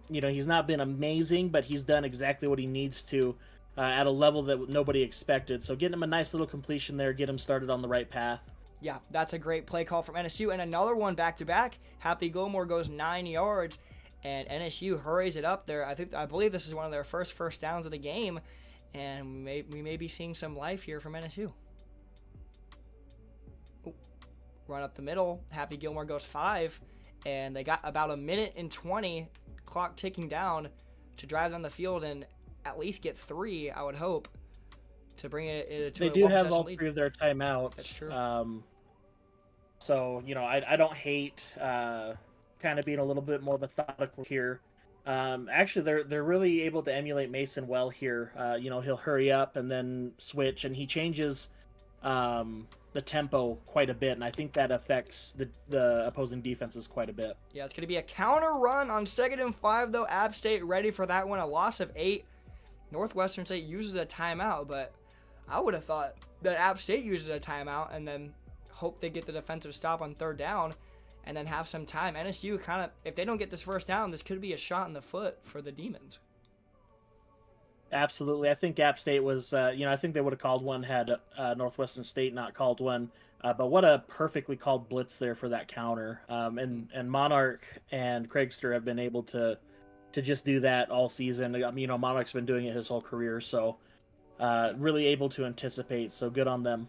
[SPEAKER 2] He's not been amazing, but he's done exactly what he needs to at a level that nobody expected. So getting him a nice little completion there, get him started on the right path.
[SPEAKER 1] Yeah, that's a great play call from NSU. And another one back-to-back. Happy Gilmore goes 9 yards, and NSU hurries it up there. I believe this is one of their first downs of the game, and we may be seeing some life here from NSU. Run up the middle. Happy Gilmore goes 5, and they got about 1:20 clock ticking down to drive down the field and at least get 3, I would hope, to bring it to
[SPEAKER 2] they
[SPEAKER 1] a
[SPEAKER 2] do have
[SPEAKER 1] 1-possession
[SPEAKER 2] all
[SPEAKER 1] lead.
[SPEAKER 2] 3 of their timeouts.
[SPEAKER 1] That's true.
[SPEAKER 2] So I don't hate kind of being a little bit more methodical here. Actually, they're really able to emulate Mason well here. He'll hurry up and then switch, and he changes the tempo quite a bit, and I think that affects the opposing defenses quite a bit.
[SPEAKER 1] Yeah, it's going to be a counter run on 2nd and 5, though. App State ready for that one. A loss of 8. Northwestern State uses a timeout, but I would have thought that App State uses a timeout and then hope they get the defensive stop on 3rd down and then have some time. NSU kind of, if they don't get this first down, this could be a shot in the foot for the Demons.
[SPEAKER 2] Absolutely. I think App State was, I think they would have called one had Northwestern State not called one. But what a perfectly called blitz there for that counter. And Monarch and Craigster have been able to just do that all season. Monarch's been doing it his whole career, so really able to anticipate. So good on them.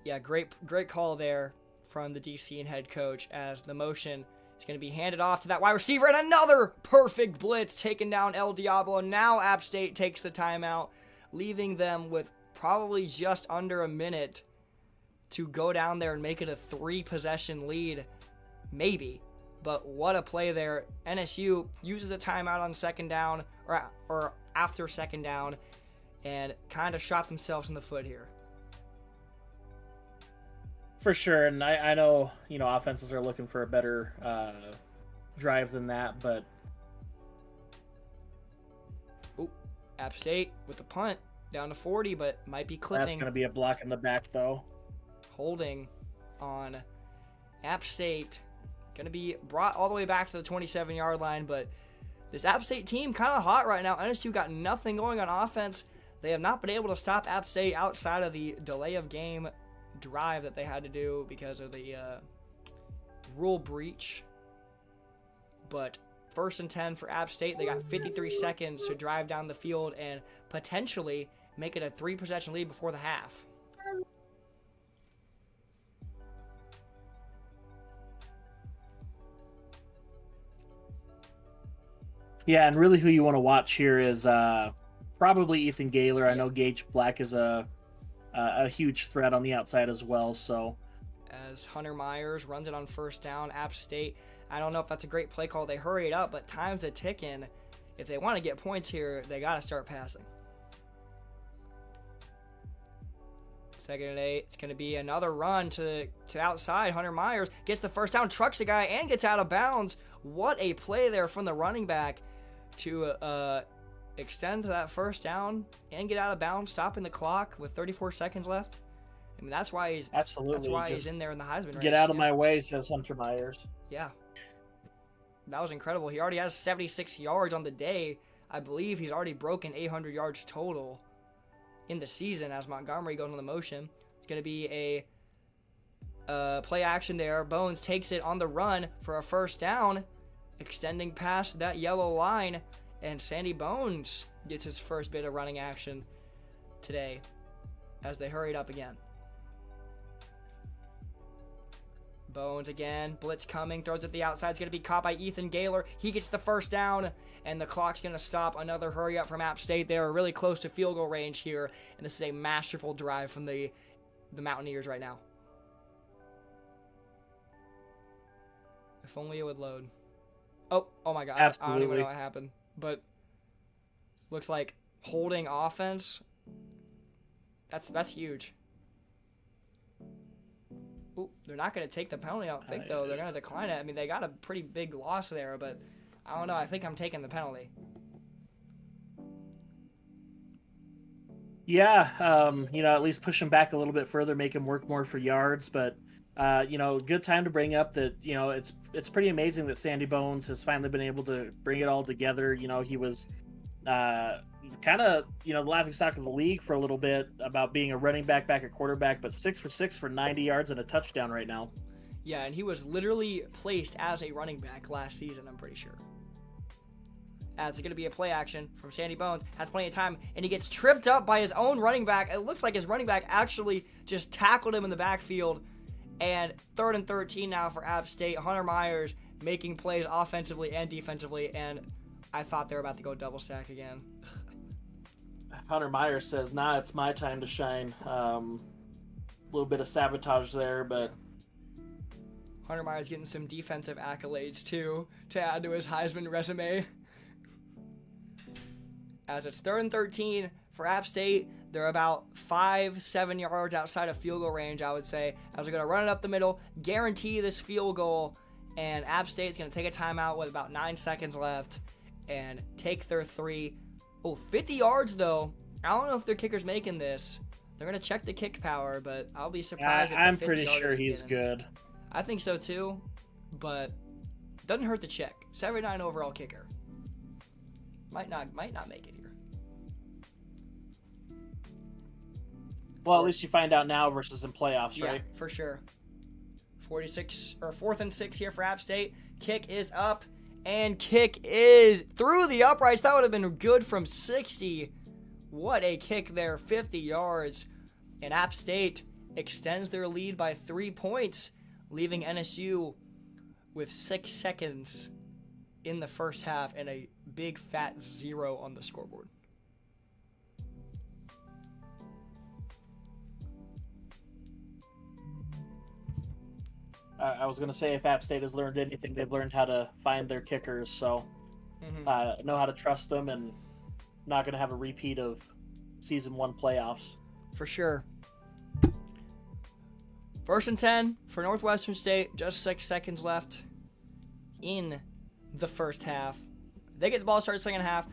[SPEAKER 1] Yeah, great call there from the DC and head coach, as the motion is going to be handed off to that wide receiver, and another perfect blitz taking down El Diablo. Now App State takes the timeout, leaving them with probably just under a minute to go down there and make it a 3-possession lead, maybe. But what a play there. NSU uses a timeout on 2nd down, or after 2nd down, and kind of shot themselves in the foot here.
[SPEAKER 2] For sure, and I know, offenses are looking for a better drive than that, but...
[SPEAKER 1] App State with the punt down to 40, but might be clipping.
[SPEAKER 2] That's going to be a block in the back, though.
[SPEAKER 1] Holding on App State. Going to be brought all the way back to the 27-yard line, but this App State team kind of hot right now. NSU got nothing going on offense. They have not been able to stop App State outside of the delay of game drive that they had to do because of the rule breach. But 1st and 10 for App State. They got 53 seconds to drive down the field and potentially make it a 3-possession lead before the half.
[SPEAKER 2] Yeah, and really who you want to watch here is probably Ethan Gaylor. I know Gage Black is a huge threat on the outside as well. So,
[SPEAKER 1] as Hunter Myers runs it on 1st down, App State, I don't know if that's a great play call. They hurry it up, but time's a ticking. If they want to get points here, they got to start passing. 2nd and 8. It's going to be another run to outside. Hunter Myers gets the first down, trucks a guy, and gets out of bounds. What a play there from the running back to extend to that first down and get out of bounds, stopping the clock with 34 seconds left. I mean, that's why he's he's in there in the Heisman race.
[SPEAKER 2] Get out of my way, says Hunter Myers.
[SPEAKER 1] Yeah. That was incredible. He already has 76 yards on the day. I believe he's already broken 800 yards total in the season as Montgomery goes on the motion. It's going to be a play action there. Bones takes it on the run for a first down, extending past that yellow line, and Sandy Bones gets his first bit of running action today as they hurried up again. Bones again, blitz coming, throws it the outside. It's going to be caught by Ethan Gaylor. He gets the first down, and the clock's going to stop. Another hurry up from App State. They are really close to field goal range here, and this is a masterful drive from the Mountaineers right now. If only it would load. Oh my God.
[SPEAKER 2] Absolutely.
[SPEAKER 1] I don't even know what happened, but looks like holding offense. That's huge. Ooh, they're not going to take the penalty, I don't think, though. They're going to decline it. I mean, they got a pretty big loss there, but I don't know. I think I'm taking the penalty.
[SPEAKER 2] Yeah, at least push him back a little bit further, make him work more for yards. But, good time to bring up that, it's pretty amazing that Sandy Bones has finally been able to bring it all together. He was kind of, the laughingstock of the league for a little bit about being a running back at quarterback, but 6 for 6 for 90 yards and a touchdown right now.
[SPEAKER 1] Yeah, and he was literally placed as a running back last season, I'm pretty sure. As it's going to be a play action from Sandy Bones, has plenty of time, and he gets tripped up by his own running back. It looks like his running back actually just tackled him in the backfield, and 3rd and 13 now for App State. Hunter Myers making plays offensively and defensively, and I thought they were about to go double stack again.
[SPEAKER 2] Hunter Myers says, nah, it's my time to shine. A little bit of sabotage there, but
[SPEAKER 1] Hunter Myers getting some defensive accolades, too, to add to his Heisman resume. As it's 3rd and 13 for App State, they're about 5-7 yards outside of field goal range, I would say. As they're going to run it up the middle, guarantee this field goal, and App State's going to take a timeout with about 9 seconds left and take their 3. 50 yards, though. I don't know if their kicker's making this. They're going to check the kick power, but I'll be surprised if
[SPEAKER 2] I'm
[SPEAKER 1] the 50
[SPEAKER 2] pretty
[SPEAKER 1] yarders
[SPEAKER 2] sure
[SPEAKER 1] are
[SPEAKER 2] he's
[SPEAKER 1] getting.
[SPEAKER 2] good.
[SPEAKER 1] I think so, too, but doesn't hurt to check. 79 overall kicker. Might not make it here.
[SPEAKER 2] Well, at least you find out now versus in playoffs, right?
[SPEAKER 1] Yeah, for sure. 4th and 6 here for App State. Kick is up, and kick is through the uprights. That would have been good from 60. What a kick there, 50 yards. And App State extends their lead by 3 points, leaving NSU with 6 seconds in the first half and a big fat 0 on the scoreboard.
[SPEAKER 2] I was going to say if App State has learned anything, they've learned how to find their kickers, so know how to trust them and not going to have a repeat of Season 1 playoffs.
[SPEAKER 1] For sure. 1st and 10 for Northwestern State. Just 6 seconds left in the first half. They get the ball started second half.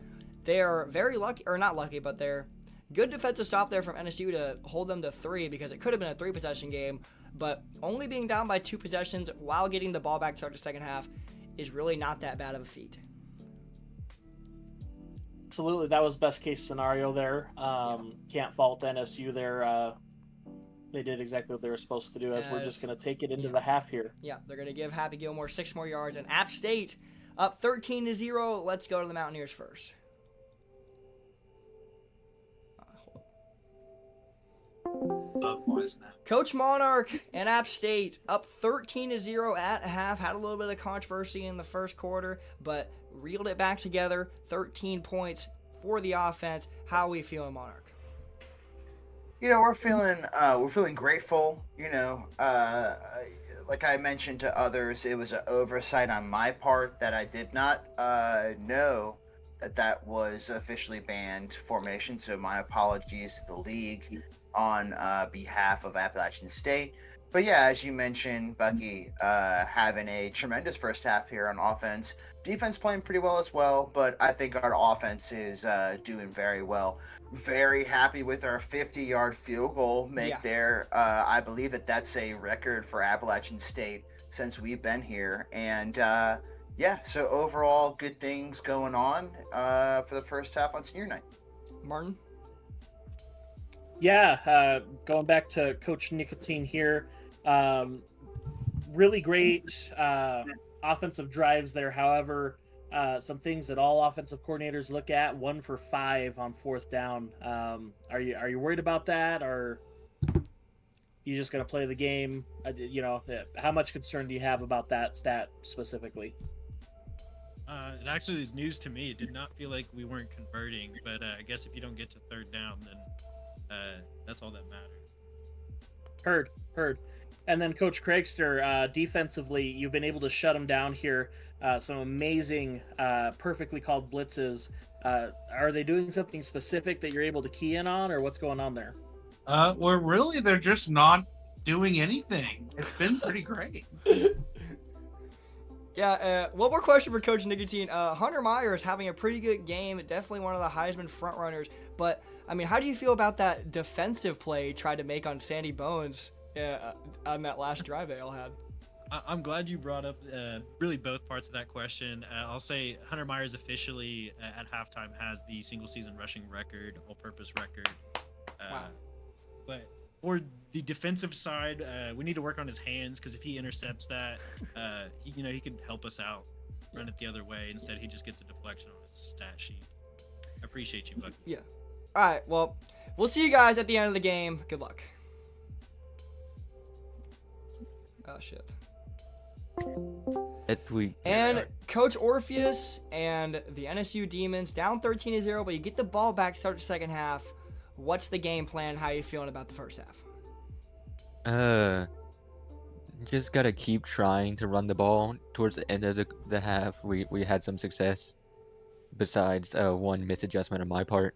[SPEAKER 1] They are very lucky, or not lucky, but they're good defensive stop there from NSU to hold them to 3 because it could have been a 3-possession game. But only being down by 2 possessions while getting the ball back to start the second half is really not that bad of a feat.
[SPEAKER 2] Absolutely, that was best case scenario there. Can't fault NSU there. They did exactly what they were supposed to do, as we're just going to take it into the half here.
[SPEAKER 1] Yeah, they're going to give Happy Gilmore 6 more yards, and App State up 13-0. Let's go to the Mountaineers first. Coach Monarch and App State up 13-0 at half. Had a little bit of controversy in the first quarter, but reeled it back together. 13 points for the offense. How are we feeling, Monarch?
[SPEAKER 3] We're feeling grateful. Like I mentioned to others, it was an oversight on my part that I did not know that was officially banned formation. So my apologies to the league on behalf of Appalachian State. But yeah, as you mentioned, Bucky, having a tremendous first half here on offense. Defense playing pretty well as well, but I think our offense is doing very well. Very happy with our 50-yard field goal make there. I believe that's a record for Appalachian State since we've been here. And yeah, so overall, good things going on for the first half on senior night.
[SPEAKER 1] Martin?
[SPEAKER 2] Yeah, going back to Coach Nicotine here. Really great offensive drives there. However, some things that all offensive coordinators look at: 1 for 5 on 4th down. Are you worried about that, or you just gonna play the game? How much concern do you have about that stat specifically?
[SPEAKER 4] It actually is news to me. It did not feel like we weren't converting, but I guess if you don't get to 3rd down, then that's all that matters.
[SPEAKER 2] Heard. And then Coach Craigster, defensively, you've been able to shut them down here. Some amazing, perfectly called blitzes. Are they doing something specific that you're able to key in on, or what's going on there?
[SPEAKER 10] Well, really, they're just not doing anything. It's been pretty great.
[SPEAKER 1] Yeah, one more question for Coach Nicotine. Hunter Meyer is having a pretty good game, definitely one of the Heisman frontrunners. But, I mean, how do you feel about that defensive play he tried to make on Sandy Bones on that last drive they all had?
[SPEAKER 4] I'm glad you brought up really both parts of that question. I'll say Hunter Myers officially at halftime has the single season rushing record, all-purpose record.
[SPEAKER 1] Wow.
[SPEAKER 4] But for the defensive side, we need to work on his hands, because if he intercepts that, he could help us out, run it the other way. Instead, he just gets a deflection on his stat sheet. I appreciate you, Bucky.
[SPEAKER 1] Yeah. All right, well, we'll see you guys at the end of the game. Good luck. Oh, shit. And Coach Orpheus and the NSU Demons down 13-0, but you get the ball back, start the second half. What's the game plan? How are you feeling about the first half?
[SPEAKER 5] Just gotta keep trying to run the ball. Towards the end of the half, we had some success. Besides one misadjustment on my part.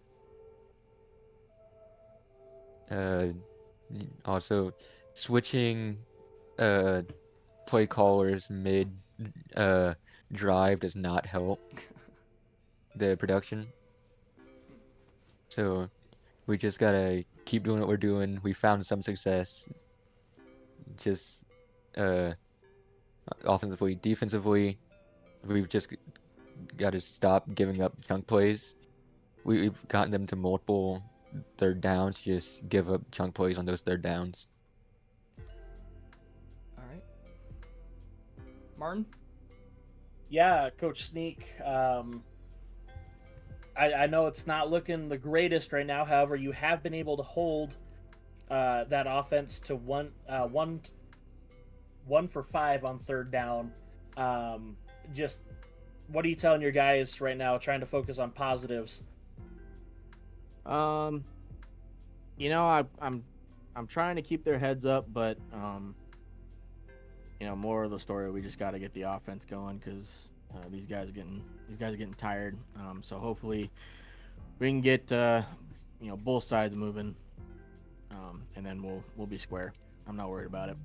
[SPEAKER 5] Also, switching play callers mid drive does not help the production. So we just gotta keep doing what we're doing. We found some success. Just offensively, defensively, we've just got to stop giving up chunk plays. We've gotten them to multiple 3rd downs. Just give up chunk plays on those 3rd downs.
[SPEAKER 1] All right. Martin?
[SPEAKER 2] Yeah, Coach Sneak. I know it's not looking the greatest right now. However, you have been able to hold that offense to one for 5 on 3rd down. Just what are you telling your guys right now, trying to focus on positives?
[SPEAKER 7] I'm trying to keep their heads up, but more of the story, we just got to get the offense going, because these guys are getting tired. So hopefully we can get both sides moving, and then we'll be square. I'm not worried about it.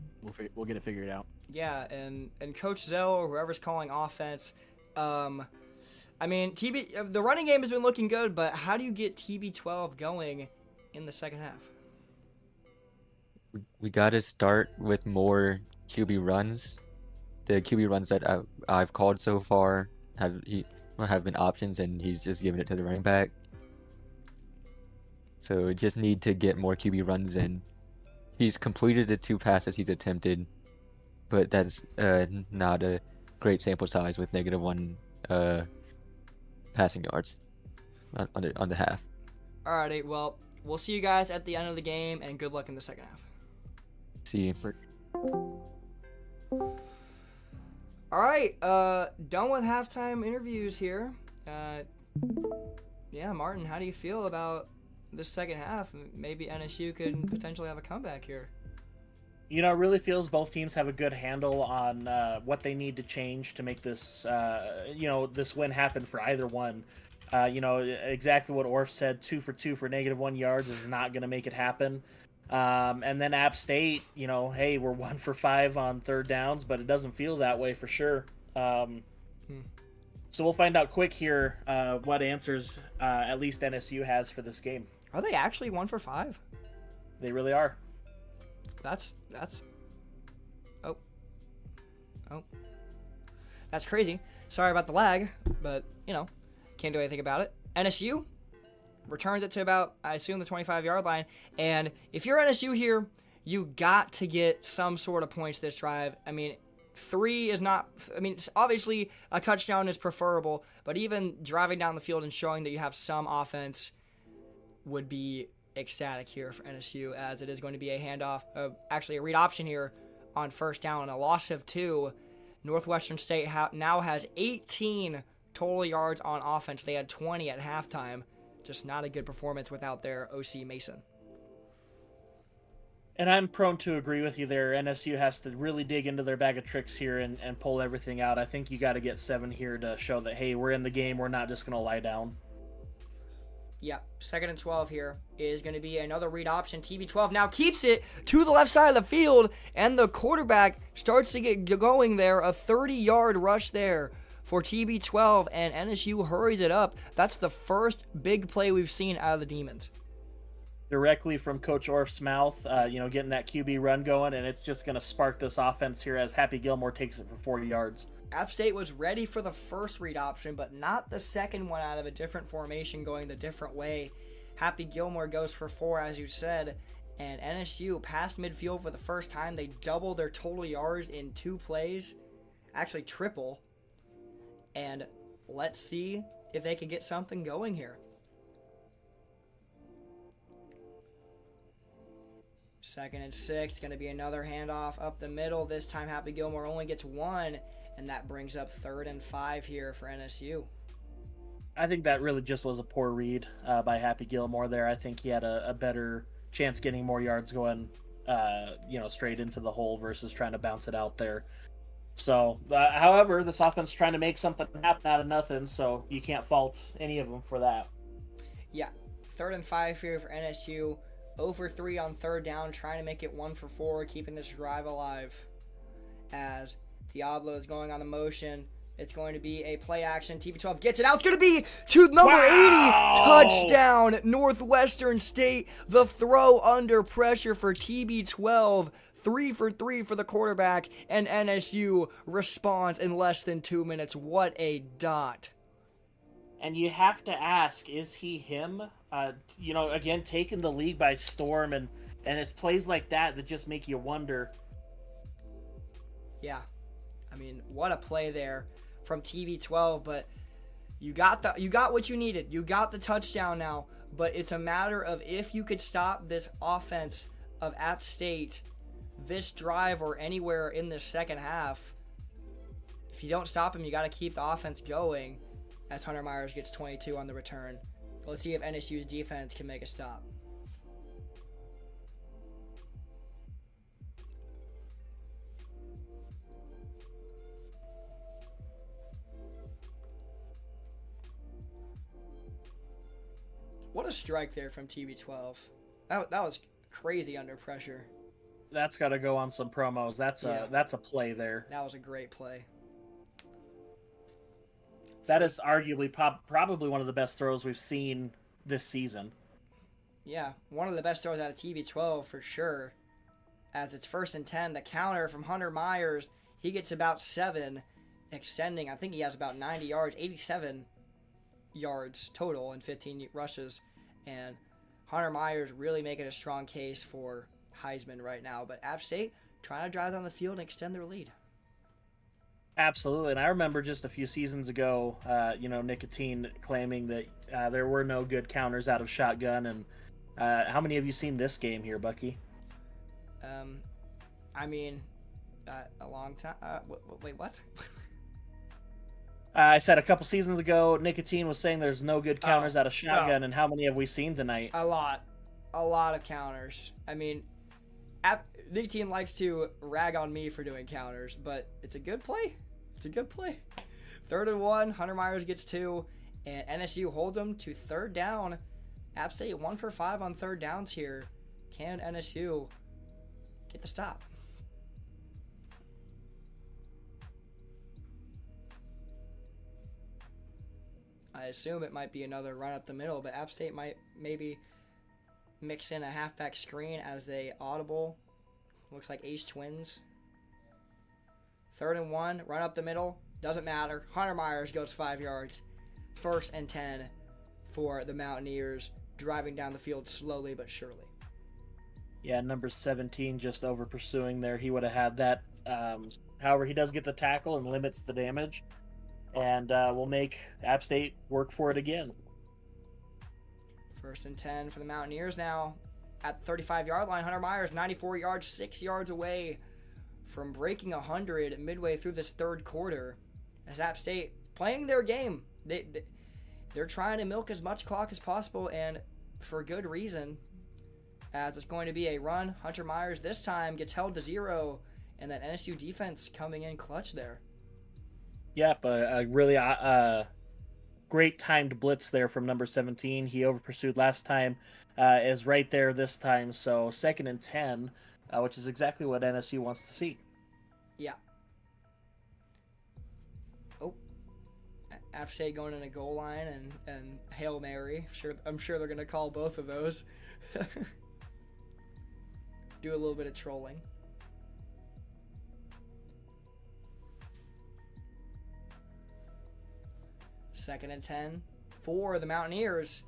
[SPEAKER 7] We'll get it figured out.
[SPEAKER 1] Yeah, and Coach Zell or whoever's calling offense, I mean, the running game has been looking good, but how do you get TB12 going in the second half?
[SPEAKER 5] We got to start with more QB runs. The QB runs that I've called so far have been options, and he's just giving it to the running back. So we just need to get more QB runs in. He's completed the 2 passes he's attempted, but that's not a great sample size with -1 passing yards on the half.
[SPEAKER 1] Alrighty, well, we'll see you guys at the end of the game, and good luck in the second half.
[SPEAKER 5] See you.
[SPEAKER 1] Alright, done with halftime interviews here. Yeah, Martin, how do you feel about this second half? Maybe NSU could potentially have a comeback here.
[SPEAKER 2] It really feels both teams have a good handle on what they need to change to make this, this win happen for either one. Exactly what Orf said, 2 for 2 for -1 yards is not going to make it happen. And then App State, hey, we're 1 for 5 on third downs, but it doesn't feel that way for sure. So we'll find out quick here what answers at least NSU has for this game.
[SPEAKER 1] Are they actually 1 for 5?
[SPEAKER 2] They really are.
[SPEAKER 1] That's oh. That's crazy. Sorry about the lag, but can't do anything about it. NSU returns it to about, I assume, the 25-yard line. And if you're NSU here, you got to get some sort of points this drive. I mean, 3 is not, obviously a touchdown is preferable, but even driving down the field and showing that you have some offense would be ecstatic here for NSU, as it is going to be a handoff, actually a read option here on first down, a loss of 2. Northwestern State now has 18 total yards on offense. They had 20 at halftime. Just not a good performance without their OC Mason.
[SPEAKER 2] And I'm prone to agree with you there. NSU has to really dig into their bag of tricks here and pull everything out. I think you got to get 7 here to show that, hey, we're in the game. We're not just going to lie down.
[SPEAKER 1] Yeah, 2nd and 12 here is going to be another read option. TB12 now keeps it to the left side of the field, and the quarterback starts to get going there. A 30-yard rush there for TB12, and NSU hurries it up. That's the first big play we've seen out of the Demons.
[SPEAKER 2] Directly from Coach Orf's mouth, getting that QB run going, and it's just going to spark this offense here as Happy Gilmore takes it for 40 yards.
[SPEAKER 1] App State was ready for the first read option, but not the second one out of a different formation going the different way. Happy Gilmore goes for 4, as you said, and NSU passed midfield for the first time. They doubled their total yards in 2 plays, actually triple. And let's see if they can get something going here. 2nd and 6, going to be another handoff up the middle. This time Happy Gilmore only gets 1. And that brings up 3rd and 5 here for NSU.
[SPEAKER 2] I think that really just was a poor read by Happy Gilmore there. I think he had a better chance getting more yards going, straight into the hole versus trying to bounce it out there. So, however, this offense is trying to make something happen out of nothing, so you can't fault any of them for that.
[SPEAKER 1] Yeah, 3rd and 5 here for NSU. 0 for 3 on 3rd down, trying to make it 1 for 4, keeping this drive alive. As Diablo is going on the motion. It's going to be a play action. TB12 gets it out. It's going to be to number 80. Touchdown, Northwestern State. The throw under pressure for TB12. 3 for 3 for the quarterback. And NSU responds in less than 2 minutes. What a dot.
[SPEAKER 2] And you have to ask, is he him? Again, taking the league by storm. And it's plays like that just make you wonder.
[SPEAKER 1] Yeah. I mean, what a play there from TB12, but you got what you needed. You got the touchdown now, but it's a matter of if you could stop this offense of App State, this drive or anywhere in the second half. If you don't stop him, you got to keep the offense going as Hunter Myers gets 22 on the return. Let's see if NSU's defense can make a stop. What a strike there from TB12. That was crazy under pressure.
[SPEAKER 2] That's got to go on some promos. That's a play there.
[SPEAKER 1] That was a great play.
[SPEAKER 2] That is arguably probably one of the best throws we've seen this season.
[SPEAKER 1] Yeah, one of the best throws out of TB12 for sure. As it's 1st and 10, the counter from Hunter Myers. He gets about 7, extending. I think he has about 90 yards, 87 yards total in 15 rushes. And Hunter Myers really making a strong case for Heisman right now. But App State trying to drive down the field and extend their lead.
[SPEAKER 2] Absolutely. And I remember just a few seasons ago, Nicotine claiming that there were no good counters out of shotgun. And how many have you seen this game here, Bucky?
[SPEAKER 1] A long time. Wait, what?
[SPEAKER 2] I said a couple seasons ago, Nicotine was saying there's no good counters out of shotgun, and how many have we seen tonight?
[SPEAKER 1] A lot of counters. I mean, Nicotine likes to rag on me for doing counters, but it's a good play. 3rd and 1, Hunter Myers gets 2, And NSU holds them to third down. App State 1 for 5 on third downs here. Can NSU get the stop? I assume it might be another run up the middle, but App State might maybe mix in a halfback screen as they audible. Looks like Ace Twins. 3rd and 1, run up the middle. Doesn't matter. Hunter Myers goes 5 yards. 1st and 10 for the Mountaineers, driving down the field slowly but surely.
[SPEAKER 2] Yeah, number 17 just over pursuing there. He would have had that. However, he does get the tackle and limits the damage. And will make App State work for it again.
[SPEAKER 1] 1st and 10 for the Mountaineers now. At the 35-yard line, Hunter Myers, 94 yards, 6 yards away from breaking 100 midway through this third quarter. As App State playing their game. They're trying to milk as much clock as possible, and for good reason, as it's going to be a run. Hunter Myers this time gets held to 0, and that NSU defense coming in clutch there.
[SPEAKER 2] Yep, a really great timed blitz there from number 17. He over pursued last time, is right there this time. So 2nd and 10, which is exactly what NSU wants to see.
[SPEAKER 1] Yeah. Oh, App State going in a goal line and Hail Mary. I'm sure they're gonna call both of those. Do a little bit of trolling. Second and 10 for the Mountaineers.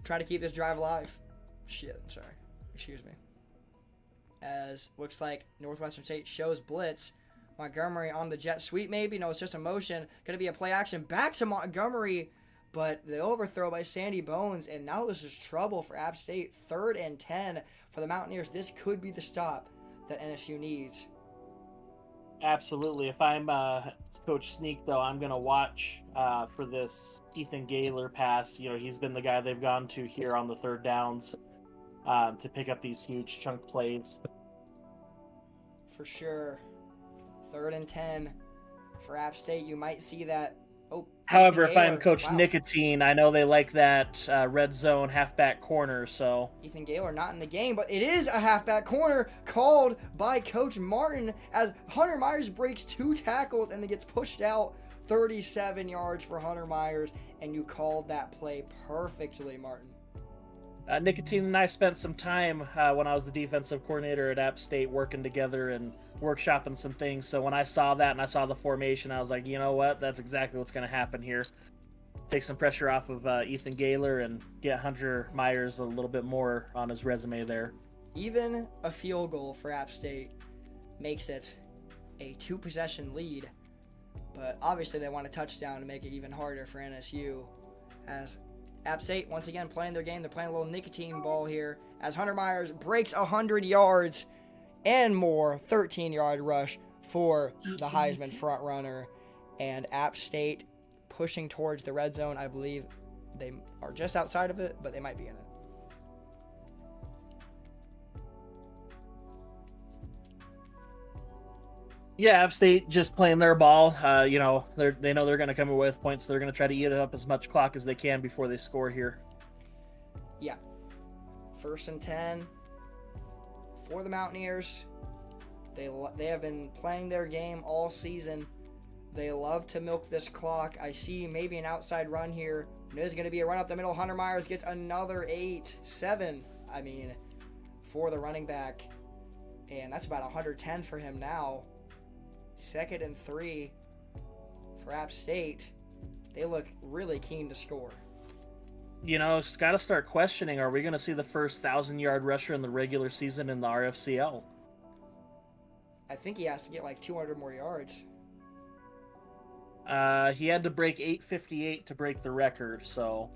[SPEAKER 1] Try to keep this drive alive. Sorry. Excuse me. As looks like Northwestern State shows blitz. Montgomery on the jet sweep maybe. No, it's just a motion. Going to be a play action. Back to Montgomery. But the overthrow by Sandy Bones. And now this is trouble for App State. 3rd and 10 for the Mountaineers. This could be the stop that NSU needs.
[SPEAKER 2] Absolutely. If I'm Coach Sneak, though, I'm going to watch for this Ethan Gaylor pass. You know, he's been the guy they've gone to here on the 3rd downs to pick up these huge chunk plays.
[SPEAKER 1] For sure. 3rd and 10 for App State. You might see that. Oh.
[SPEAKER 2] However, if I'm Coach Nicotine, I know they like that red zone halfback corner. So
[SPEAKER 1] Ethan Gaylor not in the game, but it is a halfback corner called by Coach Martin as Hunter Myers breaks 2 tackles and then gets pushed out. 37 yards for Hunter Myers, and you called that play perfectly, Martin.
[SPEAKER 2] Nicotine and I spent some time when I was the defensive coordinator at App State working together and workshopping some things. So when I saw that and I saw the formation, I was like, you know what? That's exactly what's going to happen here. Take some pressure off of Ethan Gaylor and get Hunter Myers a little bit more on his resume there.
[SPEAKER 1] Even a field goal for App State makes it a 2-possession lead. But obviously they want a touchdown to make it even harder for NSU. As App State, once again, playing their game. They're playing a little nicotine ball here as Hunter Myers breaks 100 yards and more. 13-yard rush for the Heisman frontrunner. And App State pushing towards the red zone. I believe they are just outside of it, but they might be in it.
[SPEAKER 2] Yeah, App State just playing their ball. You know, they know they're going to come away with points. So they're going to try to eat up as much clock as they can before they score here.
[SPEAKER 1] Yeah. 1st and 10 for the Mountaineers. They have been playing their game all season. They love to milk this clock. I see maybe an outside run here. There's going to be a run up the middle. Hunter Myers gets another 7 for the running back. And that's about 110 for him now. 2nd and 3 for App State. They look really keen to score.
[SPEAKER 2] You know, it's got to start questioning, are we going to see the first 1,000-yard rusher in the regular season in the RFCL?
[SPEAKER 1] I think he has to get like 200 more yards.
[SPEAKER 2] He had to break 8:58 to break the record, so...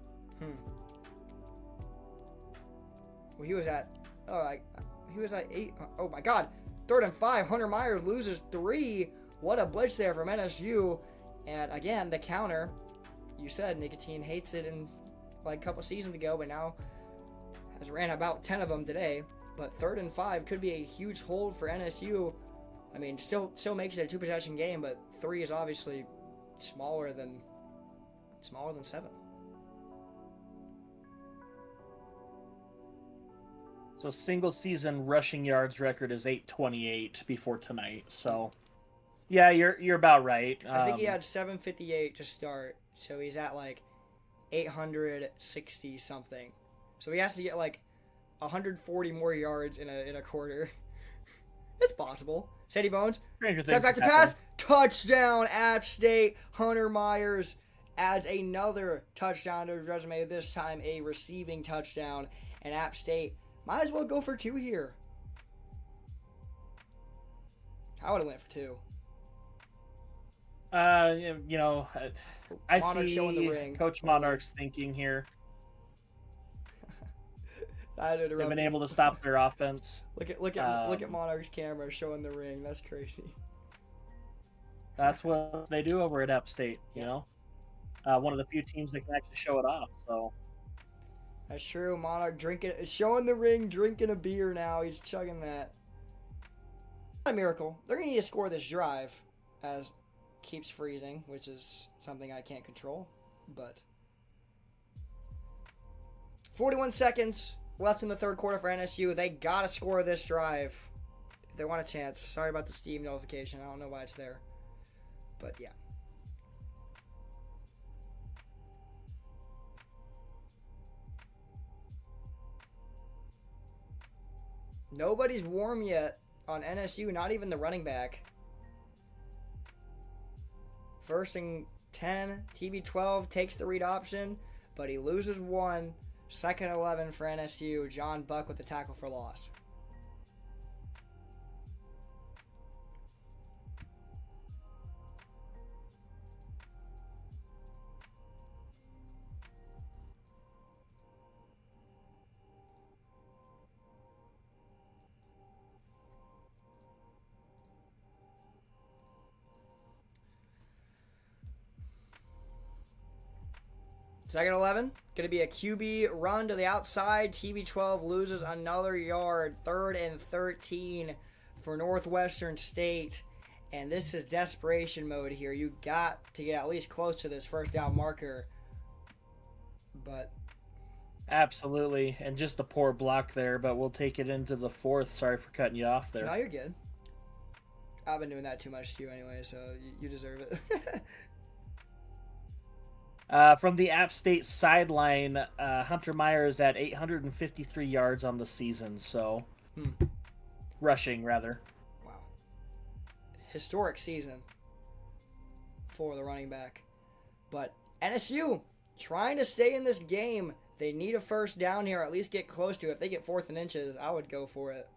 [SPEAKER 1] Well, he was at 8. Oh my God. 3rd and 5. Hunter Myers loses 3. What a blitz there from NSU. And again, the counter. You said Nicotine hates it in like a couple seasons ago, but now has ran about 10 of them today. But 3rd and 5 could be a huge hold for NSU. I mean, still makes it a 2-possession game, but 3 is obviously smaller than Smaller than 7.
[SPEAKER 2] So single season rushing yards record is 828 before tonight. So yeah, you're about right.
[SPEAKER 1] I think he had 758 to start, so he's at like 860 something. So he has to get like 140 more yards in a quarter. It's possible. Sadie Bones, step back to pass, touchdown, App State. Hunter Myers adds another touchdown to his resume, this time a receiving touchdown, and App State might as well go for 2 here. I would have went for 2.
[SPEAKER 2] You know, I
[SPEAKER 1] Monarch showing the
[SPEAKER 2] see
[SPEAKER 1] ring.
[SPEAKER 2] Coach Monarch's thinking here. They've been able to stop their offense.
[SPEAKER 1] Look at Monarch's camera showing the ring. That's crazy.
[SPEAKER 2] That's what they do over at App State. You know, one of the few teams that can actually show it off. So
[SPEAKER 1] that's true. Monarch showing the ring, drinking a beer now. He's chugging that. Not a miracle. They're gonna need to score this drive, as keeps freezing, which is something I can't control. But 41 seconds left in the third quarter for NSU. They gotta score this drive if they want a chance. Sorry about the Steam notification. I don't know why it's there. But yeah. Nobody's warm yet on NSU, not even the running back. First and 10, TB12 takes the read option, but he loses 1. Second 11 for NSU. John Buck with the tackle for loss. Second 11, going to be a QB run to the outside. TB12 loses another yard. Third and 13 for Northwestern State. And this is desperation mode here. You got to get at least close to this first down marker. But
[SPEAKER 2] absolutely, and just a poor block there, but we'll take it into the fourth. Sorry for cutting you off there.
[SPEAKER 1] No, you're good. I've been doing that too much to you anyway, so you deserve it.
[SPEAKER 2] From the App State sideline, Hunter Myers at 853 yards on the season, so rushing rather.
[SPEAKER 1] Wow. Historic season for the running back. But NSU trying to stay in this game. They need a first down here, at least get close to it. If they get 4th and inches, I would go for it.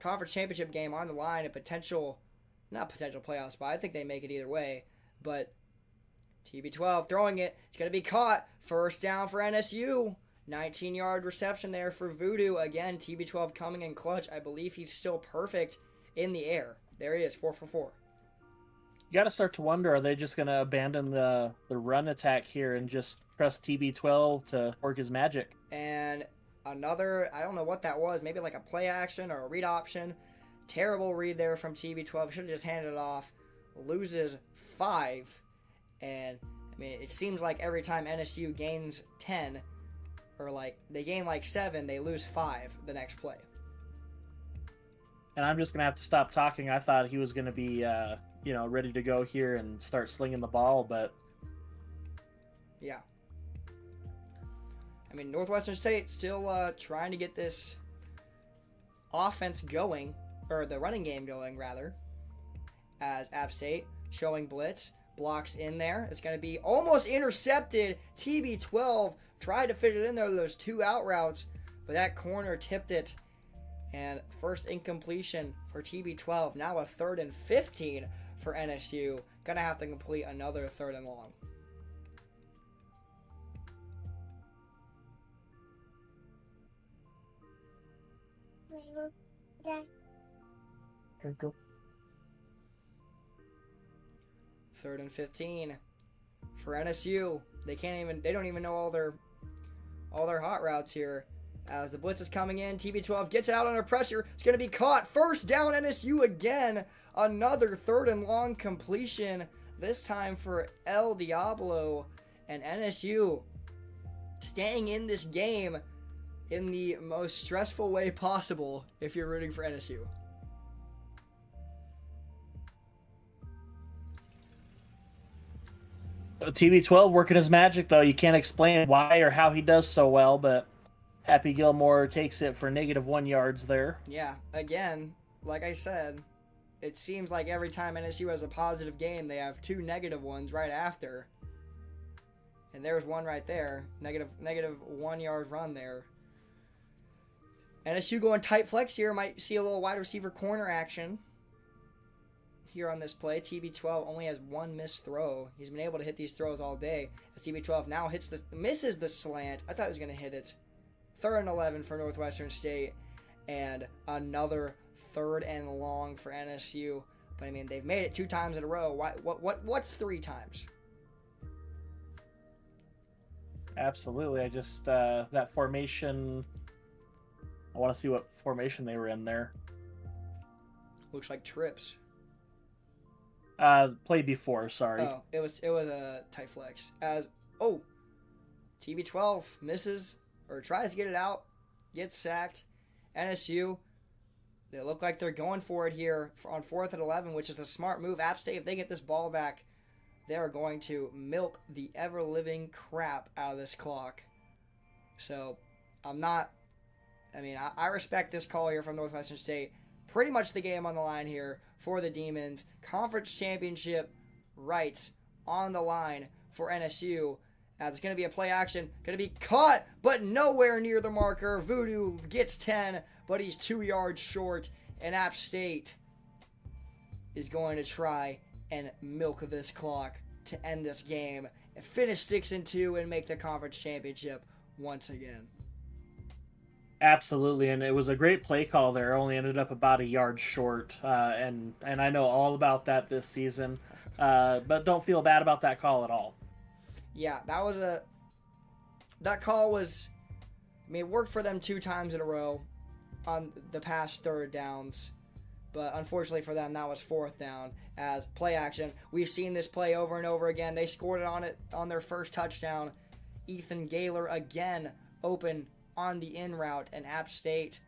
[SPEAKER 1] Conference championship game on the line, not potential playoff spot. I think they make it either way, but TB12 throwing it. It's going to be caught. First down for NSU. 19-yard reception there for Voodoo. Again, TB12 coming in clutch. I believe he's still perfect in the air. There he is, 4 for 4.
[SPEAKER 2] You got to start to wonder, are they just going to abandon the run attack here and just trust TB12 to work his magic?
[SPEAKER 1] And another, I don't know what that was, maybe like a play action or a read option. Terrible read there from TB12. Should have just handed it off. Loses 5. And, I mean, it seems like every time NSU gains 10, or like they gain like 7, they lose 5 the next play.
[SPEAKER 2] And I'm just going to have to stop talking. I thought he was going to be, ready to go here and start slinging the ball, but
[SPEAKER 1] yeah. I mean, Northwestern State still trying to get this offense going, or the running game going, rather, as App State showing blitz. Blocks in there. It's going to be almost intercepted. TB12 tried to fit it in there with those 2 out routes, but that corner tipped it. And first incompletion for TB12. Now a 3rd and 15 for NSU. Going to have to complete another 3rd and long.
[SPEAKER 2] go.
[SPEAKER 1] 3rd and 15 for NSU. They don't even know all their hot routes here. As the blitz is coming in, TB12 gets it out under pressure. It's going to be caught. First down NSU again. Another 3rd and long completion this time for El Diablo and NSU staying in this game in the most stressful way possible if you're rooting for NSU.
[SPEAKER 2] TB12 working his magic, though. You can't explain why or how he does so well, but Happy Gilmore takes it for -1 yards there.
[SPEAKER 1] Yeah, again, like I said, it seems like every time NSU has a positive game, they have 2 negative ones right after. And there's one right there. Negative 1 yard run there. NSU going tight flex here. Might see a little wide receiver corner action here on this play. TB12 only has 1 missed throw. He's been able to hit these throws all day. As TB12 now misses the slant. I thought he was going to hit it. 3rd and 11 for Northwestern State. And another 3rd and long for NSU. But I mean, they've made it 2 times in a row. What's 3 times?
[SPEAKER 2] Absolutely. I just, that formation, I want to see what formation they were in there.
[SPEAKER 1] Looks like trips.
[SPEAKER 2] Play before, sorry.
[SPEAKER 1] Oh, it was a tight flex. TB12 misses or tries to get it out, gets sacked. NSU, they look like they're going for it here on 4th and 11, which is a smart move. App State, if they get this ball back, they're going to milk the ever-living crap out of this clock. So, I respect this call here from Northwestern State. Pretty much the game on the line here for the Demons. Conference championship rights on the line for NSU. It's going to be a play action. Going to be caught, but nowhere near the marker. Voodoo gets 10, but he's 2 yards short. And App State is going to try and milk this clock to end this game and finish 6-2 and make the conference championship once again.
[SPEAKER 2] Absolutely, and it was a great play call there. Only ended up about a yard short, and I know all about that this season, but don't feel bad about that call at all.
[SPEAKER 1] Yeah, that call was, it worked for them 2 times in a row on the past 3rd downs, but unfortunately for them, that was 4th down as play action. We've seen this play over and over again. They scored it on their first touchdown. Ethan Gaylor again open on the in route, and App State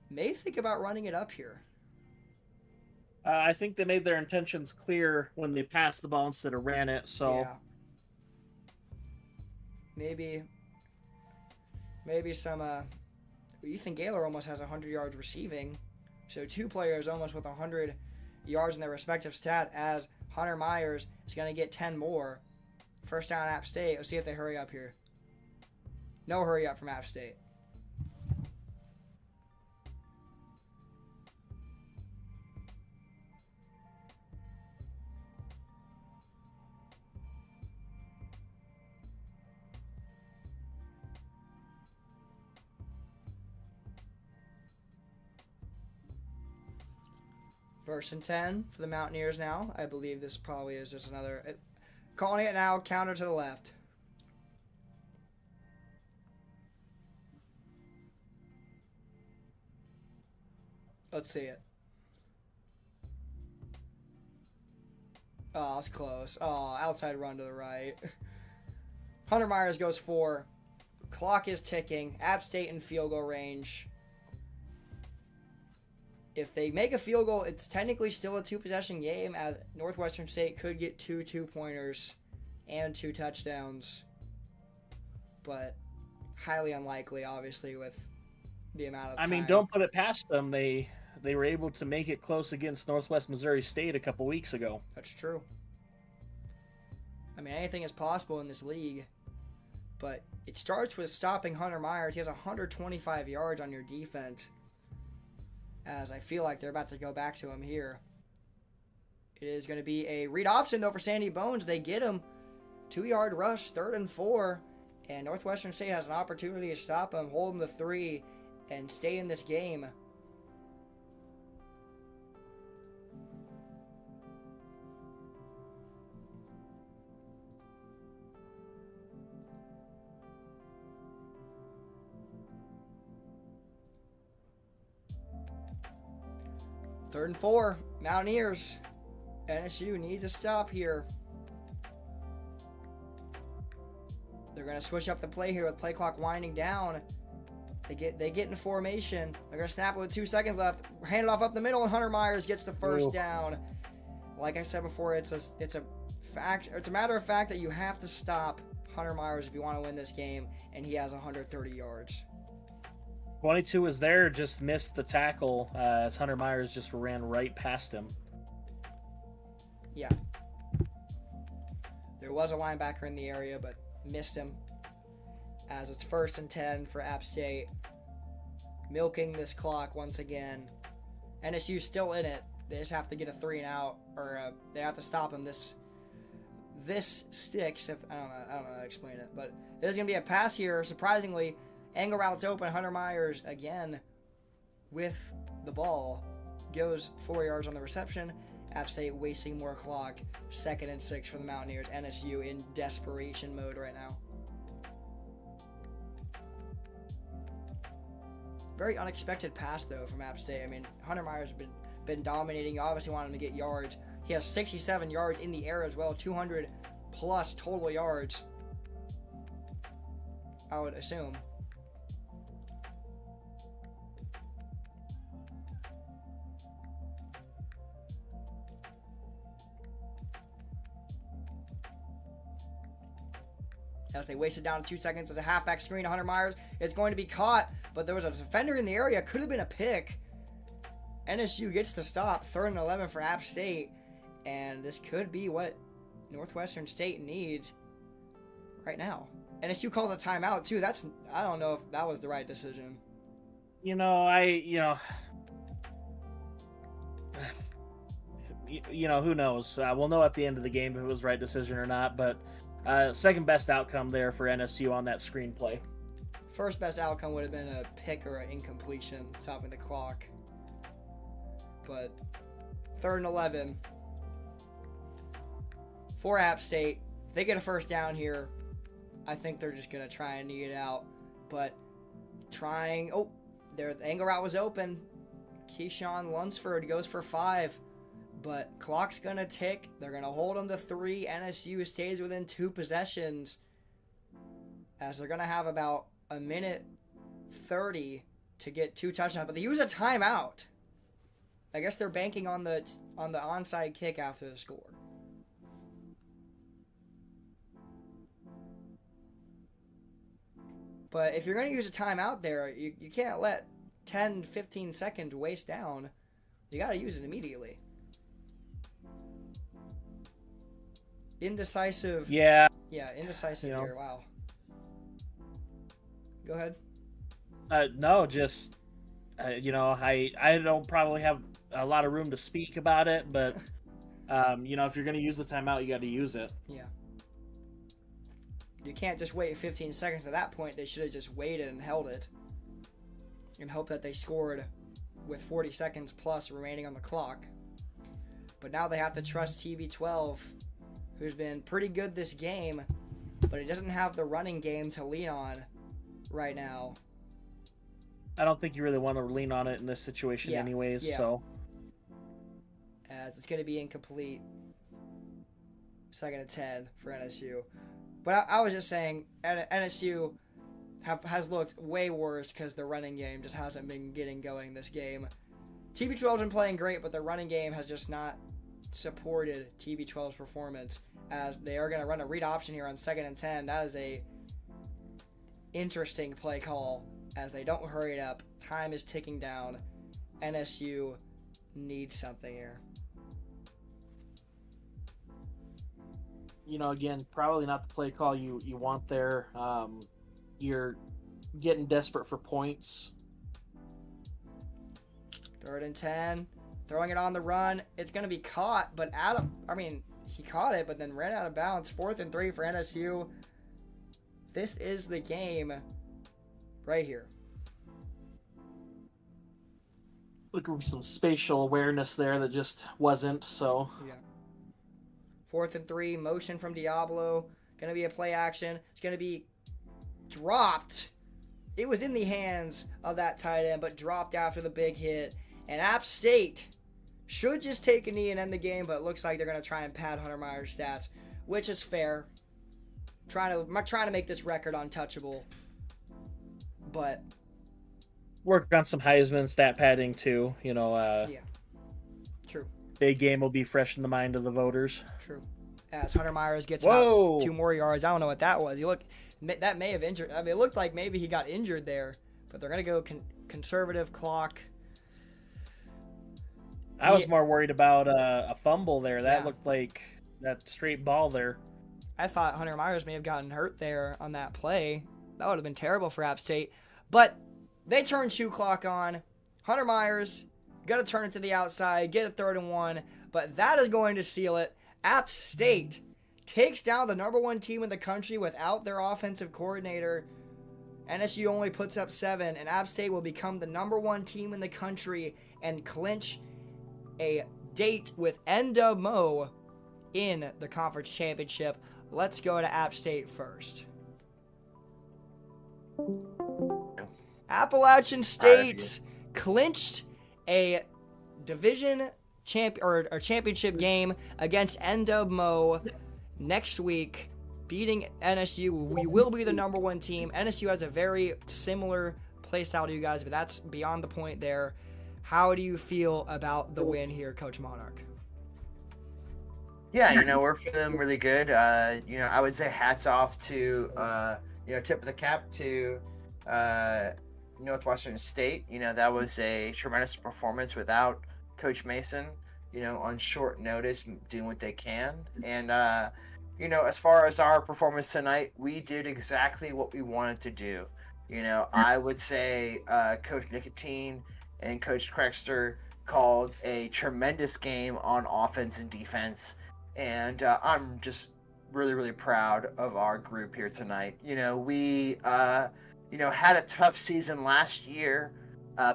[SPEAKER 1] may think about running it up here.
[SPEAKER 2] I think they made their intentions clear when they passed the ball instead of ran it, so...
[SPEAKER 1] Yeah. Maybe some... Ethan Gaylor almost has 100 yards receiving, so 2 players almost with 100 yards in their respective stat, as Hunter Myers is going to get 10 more. First down App State. Let's see if they hurry up here. No hurry up from App State. First and 10 for the Mountaineers now. I believe this probably is just another... calling it now, counter to the left. Let's see it. Oh, it's close. Oh, outside run to the right. Hunter Myers goes 4. Clock is ticking. App State in field goal range. If they make a field goal, it's technically still a 2-possession game, as Northwestern State could get 2 2-pointers and 2 touchdowns. But highly unlikely, obviously, with the amount of time.
[SPEAKER 2] don't put it past them. They were able to make it close against Northwest Missouri State a couple weeks ago.
[SPEAKER 1] That's true. Anything is possible in this league. But it starts with stopping Hunter Myers. He has 125 yards on your defense, as I feel like they're about to go back to him here. It is going to be a read option, though, for Sandy Bones. They get him. 2-yard rush, 3rd and 4. And Northwestern State has an opportunity to stop him, hold him to 3, and stay in this game. Third and 4, Mountaineers. NSU needs to stop here. They're going to switch up the play here with play clock winding down. They get in formation. They're going to snap it with 2 seconds left. Hand it off up the middle, and Hunter Myers gets the first down. Like I said before, it's a matter of fact that you have to stop Hunter Myers if you want to win this game, and he has 130 yards.
[SPEAKER 2] 22 was there, just missed the tackle as Hunter Myers just ran right past him.
[SPEAKER 1] Yeah. There was a linebacker in the area, but missed him. As it's 1st and 10 for App State. Milking this clock once again. NSU's still in it. They just have to get a 3 and out, or they have to stop him. This sticks. If I don't know how to explain it, but there's gonna be a pass here. Surprisingly, angle route's open. Hunter Myers again with the ball goes 4 yards on the reception. App State wasting more clock. 2nd and 6 for the Mountaineers. NSU in desperation mode right now. Very unexpected pass, though, from App State. I mean, Hunter Myers has been dominating. You obviously want him to get yards. He has 67 yards in the air as well, 200 plus total yards, I would assume. As they wasted down 2 seconds as a halfback screen to Hunter Myers. It's going to be caught, but there was a defender in the area. Could have been a pick. NSU gets the stop. 3rd and 11 for App State. And this could be what Northwestern State needs right now. NSU calls a timeout, too. I don't know if that was the right decision.
[SPEAKER 2] Who knows? We'll know at the end of the game if it was the right decision or not, but second best outcome there for NSU on that screenplay.
[SPEAKER 1] First best outcome would have been a pick or an incompletion, stopping the clock. But 3rd and 11 for App State. If they get a first down here, I think they're just going to try and knee it out. But the angle route was open. Keyshawn Lunsford goes for 5. But clock's going to tick. They're going to hold them to 3. NSU stays within 2 possessions. As they're going to have about a minute 30 to get 2 touchdowns. But they use a timeout. I guess they're banking on the onside kick after the score. But if you're going to use a timeout there, you can't let 10, 15 seconds waste down. You got to use it immediately. Indecisive.
[SPEAKER 2] Yeah.
[SPEAKER 1] Yeah, indecisive here. Wow. Go ahead.
[SPEAKER 2] No, just, I don't probably have a lot of room to speak about it, but, if you're going to use the timeout, you got to use it.
[SPEAKER 1] Yeah. You can't just wait 15 seconds. At that point, they should have just waited and held it and hope that they scored with 40 seconds plus remaining on the clock. But now they have to trust TB12, who's been pretty good this game, but he doesn't have the running game to lean on right now.
[SPEAKER 2] I don't think you really want to lean on it in this situation anyways, so.
[SPEAKER 1] As it's going to be incomplete. 2nd and 10 for NSU. But I was just saying, NSU has looked way worse because the running game just hasn't been getting going this game. TB12's been playing great, but the running game has just not supported TB12's performance, as they are going to run a read option here on 2nd and 10. That is a interesting play call, as they don't hurry it up. Time is ticking down. NSU needs something here.
[SPEAKER 2] Again, probably not the play call you want there. You're getting desperate for points.
[SPEAKER 1] 3rd and 10. Throwing it on the run. It's going to be caught, but he caught it, but then ran out of bounds. 4th and 3 for NSU. This is the game right here.
[SPEAKER 2] Looking for some spatial awareness there that just wasn't, so.
[SPEAKER 1] Yeah. 4th and 3, motion from Diablo. Going to be a play action. It's going to be dropped. It was in the hands of that tight end, but dropped after the big hit. And App State should just take a knee and end the game, but it looks like they're going to try and pad Hunter Myers' stats, which is fair. Trying to make this record untouchable, but
[SPEAKER 2] Work on some Heisman stat padding too.
[SPEAKER 1] yeah, true.
[SPEAKER 2] Big game will be fresh in the mind of the voters.
[SPEAKER 1] True. As Hunter Myers gets
[SPEAKER 2] Whoa.
[SPEAKER 1] about 2 more yards. I don't know what that was. That may have injured. I mean, it looked like maybe he got injured there, but they're going to go conservative clock.
[SPEAKER 2] I was more worried about a fumble there. That
[SPEAKER 1] Yeah.
[SPEAKER 2] looked like that straight ball there.
[SPEAKER 1] I thought Hunter Myers may have gotten hurt there on that play. That would have been terrible for App State. But they turn 2 clock on. Hunter Myers got to turn it to the outside, get a 3rd and 1, but that is going to seal it. App State takes down the number 1 team in the country without their offensive coordinator. NSU only puts up 7, and App State will become the number 1 team in the country and clinch a date with NWMO in the conference championship. Let's go to App State first. Appalachian State clinched a division championship game against NWMO next week, beating NSU. We will be the number 1 team. NSU has a very similar play style to you guys, but that's beyond the point there. How do you feel about the win here, Coach Monarch?
[SPEAKER 3] Yeah, we're feeling really good. I would say hats off to, tip of the cap to Northwestern State. That was a tremendous performance without Coach Mason, on short notice, doing what they can. And, as far as our performance tonight, we did exactly what we wanted to do. I would say Coach Nicotine and Coach Krexter called a tremendous game on offense and defense. And I'm just really, really proud of our group here tonight. We, had a tough season last year.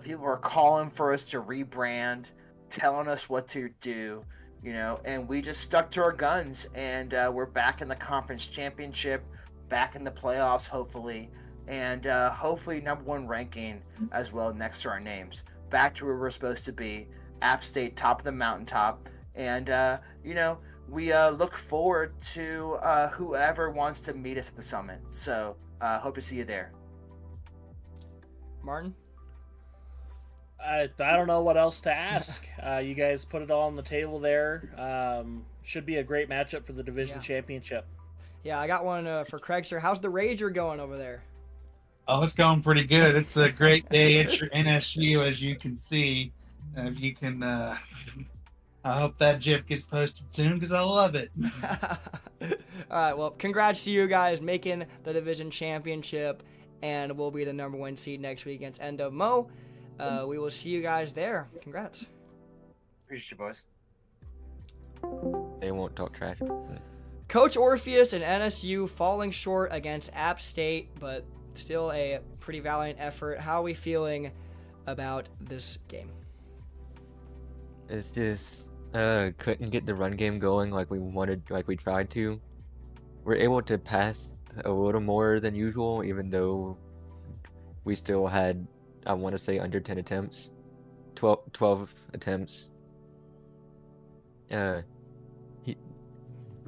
[SPEAKER 3] People were calling for us to rebrand, telling us what to do, and we just stuck to our guns. And we're back in the conference championship, back in the playoffs, hopefully. And hopefully number 1 ranking as well next to our names. Back to where we're supposed to be. App State, top of the mountaintop. And, we look forward to whoever wants to meet us at the summit. So hope to see you there.
[SPEAKER 1] Martin?
[SPEAKER 2] I don't know what else to ask. You guys put it all on the table there. Should be a great matchup for the division championship.
[SPEAKER 1] Yeah, I got one for Craigster. How's the Rager going over there?
[SPEAKER 10] Oh, it's going pretty good. It's a great day at your NSU, as you can see. If you can, I hope that GIF gets posted soon because I love it.
[SPEAKER 1] All right, well, congrats to you guys making the division championship, and we'll be the number 1 seed next week against NWMO. We will see you guys there. Congrats.
[SPEAKER 3] Appreciate you, boys.
[SPEAKER 5] They won't talk trash.
[SPEAKER 1] Coach Orpheus and NSU falling short against App State, but still a pretty valiant effort. How are we feeling about this game?
[SPEAKER 5] It's just couldn't get the run game going like we wanted, like we tried to. We're able to pass a little more than usual, even though we still had, I want to say, under 10 attempts, 12 attempts. We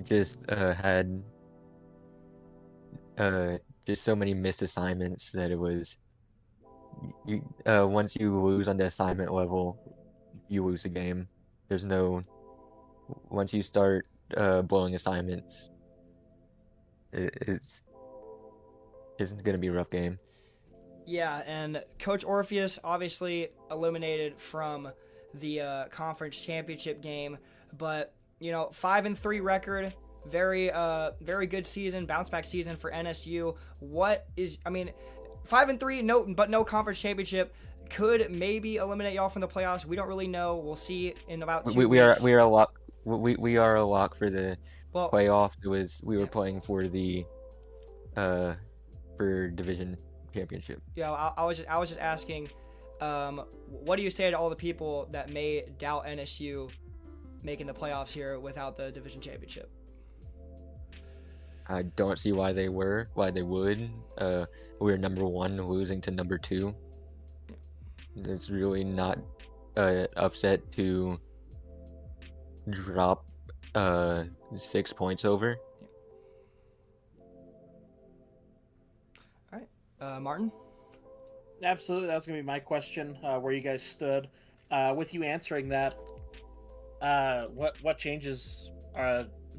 [SPEAKER 5] just had just so many missed assignments that it was. Once you lose on the assignment level, you lose the game. There's no. Once you start blowing assignments, it's gonna be a rough game.
[SPEAKER 1] Yeah, and Coach Orpheus obviously eliminated from the conference championship game, but 5-3 record, very good season, bounce back season for NSU. 5-3, no conference championship. Could maybe eliminate y'all from the playoffs. We don't really know. We'll see in about 2 weeks.
[SPEAKER 5] We are a lock. We are a lock for the playoff. We were playing for the for division championship.
[SPEAKER 1] Yeah, I was just asking, what do you say to all the people that may doubt NSU making the playoffs here without the division championship?
[SPEAKER 5] I don't see why they would. We were number 1 losing to number 2. It's really not upset to drop 6 points over.
[SPEAKER 1] All right, Martin.
[SPEAKER 2] Absolutely, that was gonna be my question. Where you guys stood. With you answering that, what changes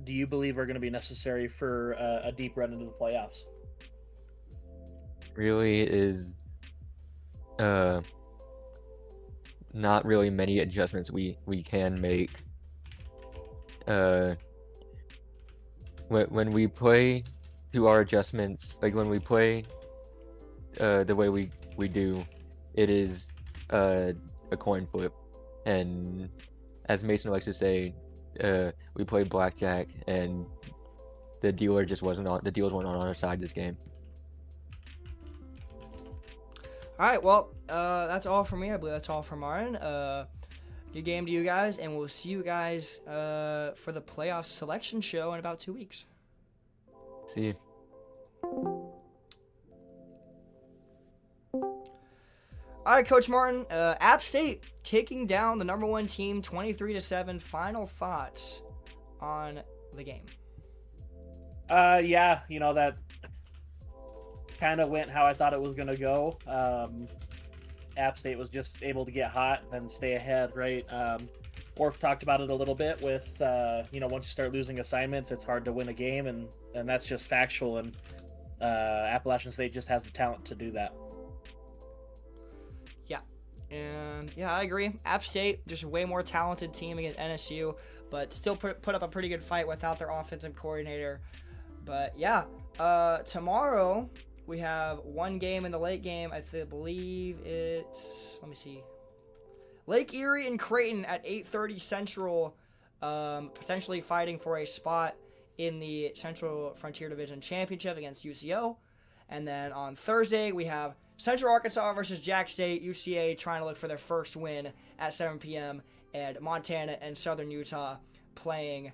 [SPEAKER 2] do you believe are going to be necessary for a deep run into the playoffs?
[SPEAKER 5] Really is not really many adjustments we can make. When we play to our adjustments, like when we play the way we do, it is a coin flip, and as Mason likes to say, we played blackjack and the dealers weren't on our side this game.
[SPEAKER 1] All right, well, that's all for me. I believe that's all from Martin. Good game to you guys, and we'll see you guys for the playoff selection show in about 2 weeks.
[SPEAKER 5] See you.
[SPEAKER 1] All right, Coach Martin. App State taking down the number 1 team 23-7. Final thoughts on the game?
[SPEAKER 2] Yeah, that kind of went how I thought it was going to go. App State was just able to get hot and stay ahead, right? Orf talked about it a little bit with, once you start losing assignments, it's hard to win a game, and that's just factual, and Appalachian State just has the talent to do that.
[SPEAKER 1] And yeah, I agree. App State, just a way more talented team against NSU, but still put up a pretty good fight without their offensive coordinator. But yeah, tomorrow we have one game in the late game. I believe it's, let me see, Lake Erie and Creighton at 8:30 Central, potentially fighting for a spot in the Central Frontier Division Championship against UCO. And then on Thursday we have Central Arkansas versus Jack State, UCA trying to look for their first win at 7 p.m. and Montana and Southern Utah playing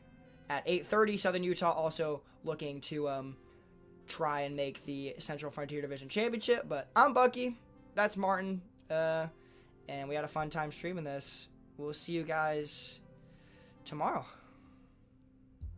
[SPEAKER 1] at 8:30. Southern Utah also looking to try and make the Central Frontier Division Championship. But I'm Bucky. That's Martin. And we had a fun time streaming this. We'll see you guys tomorrow.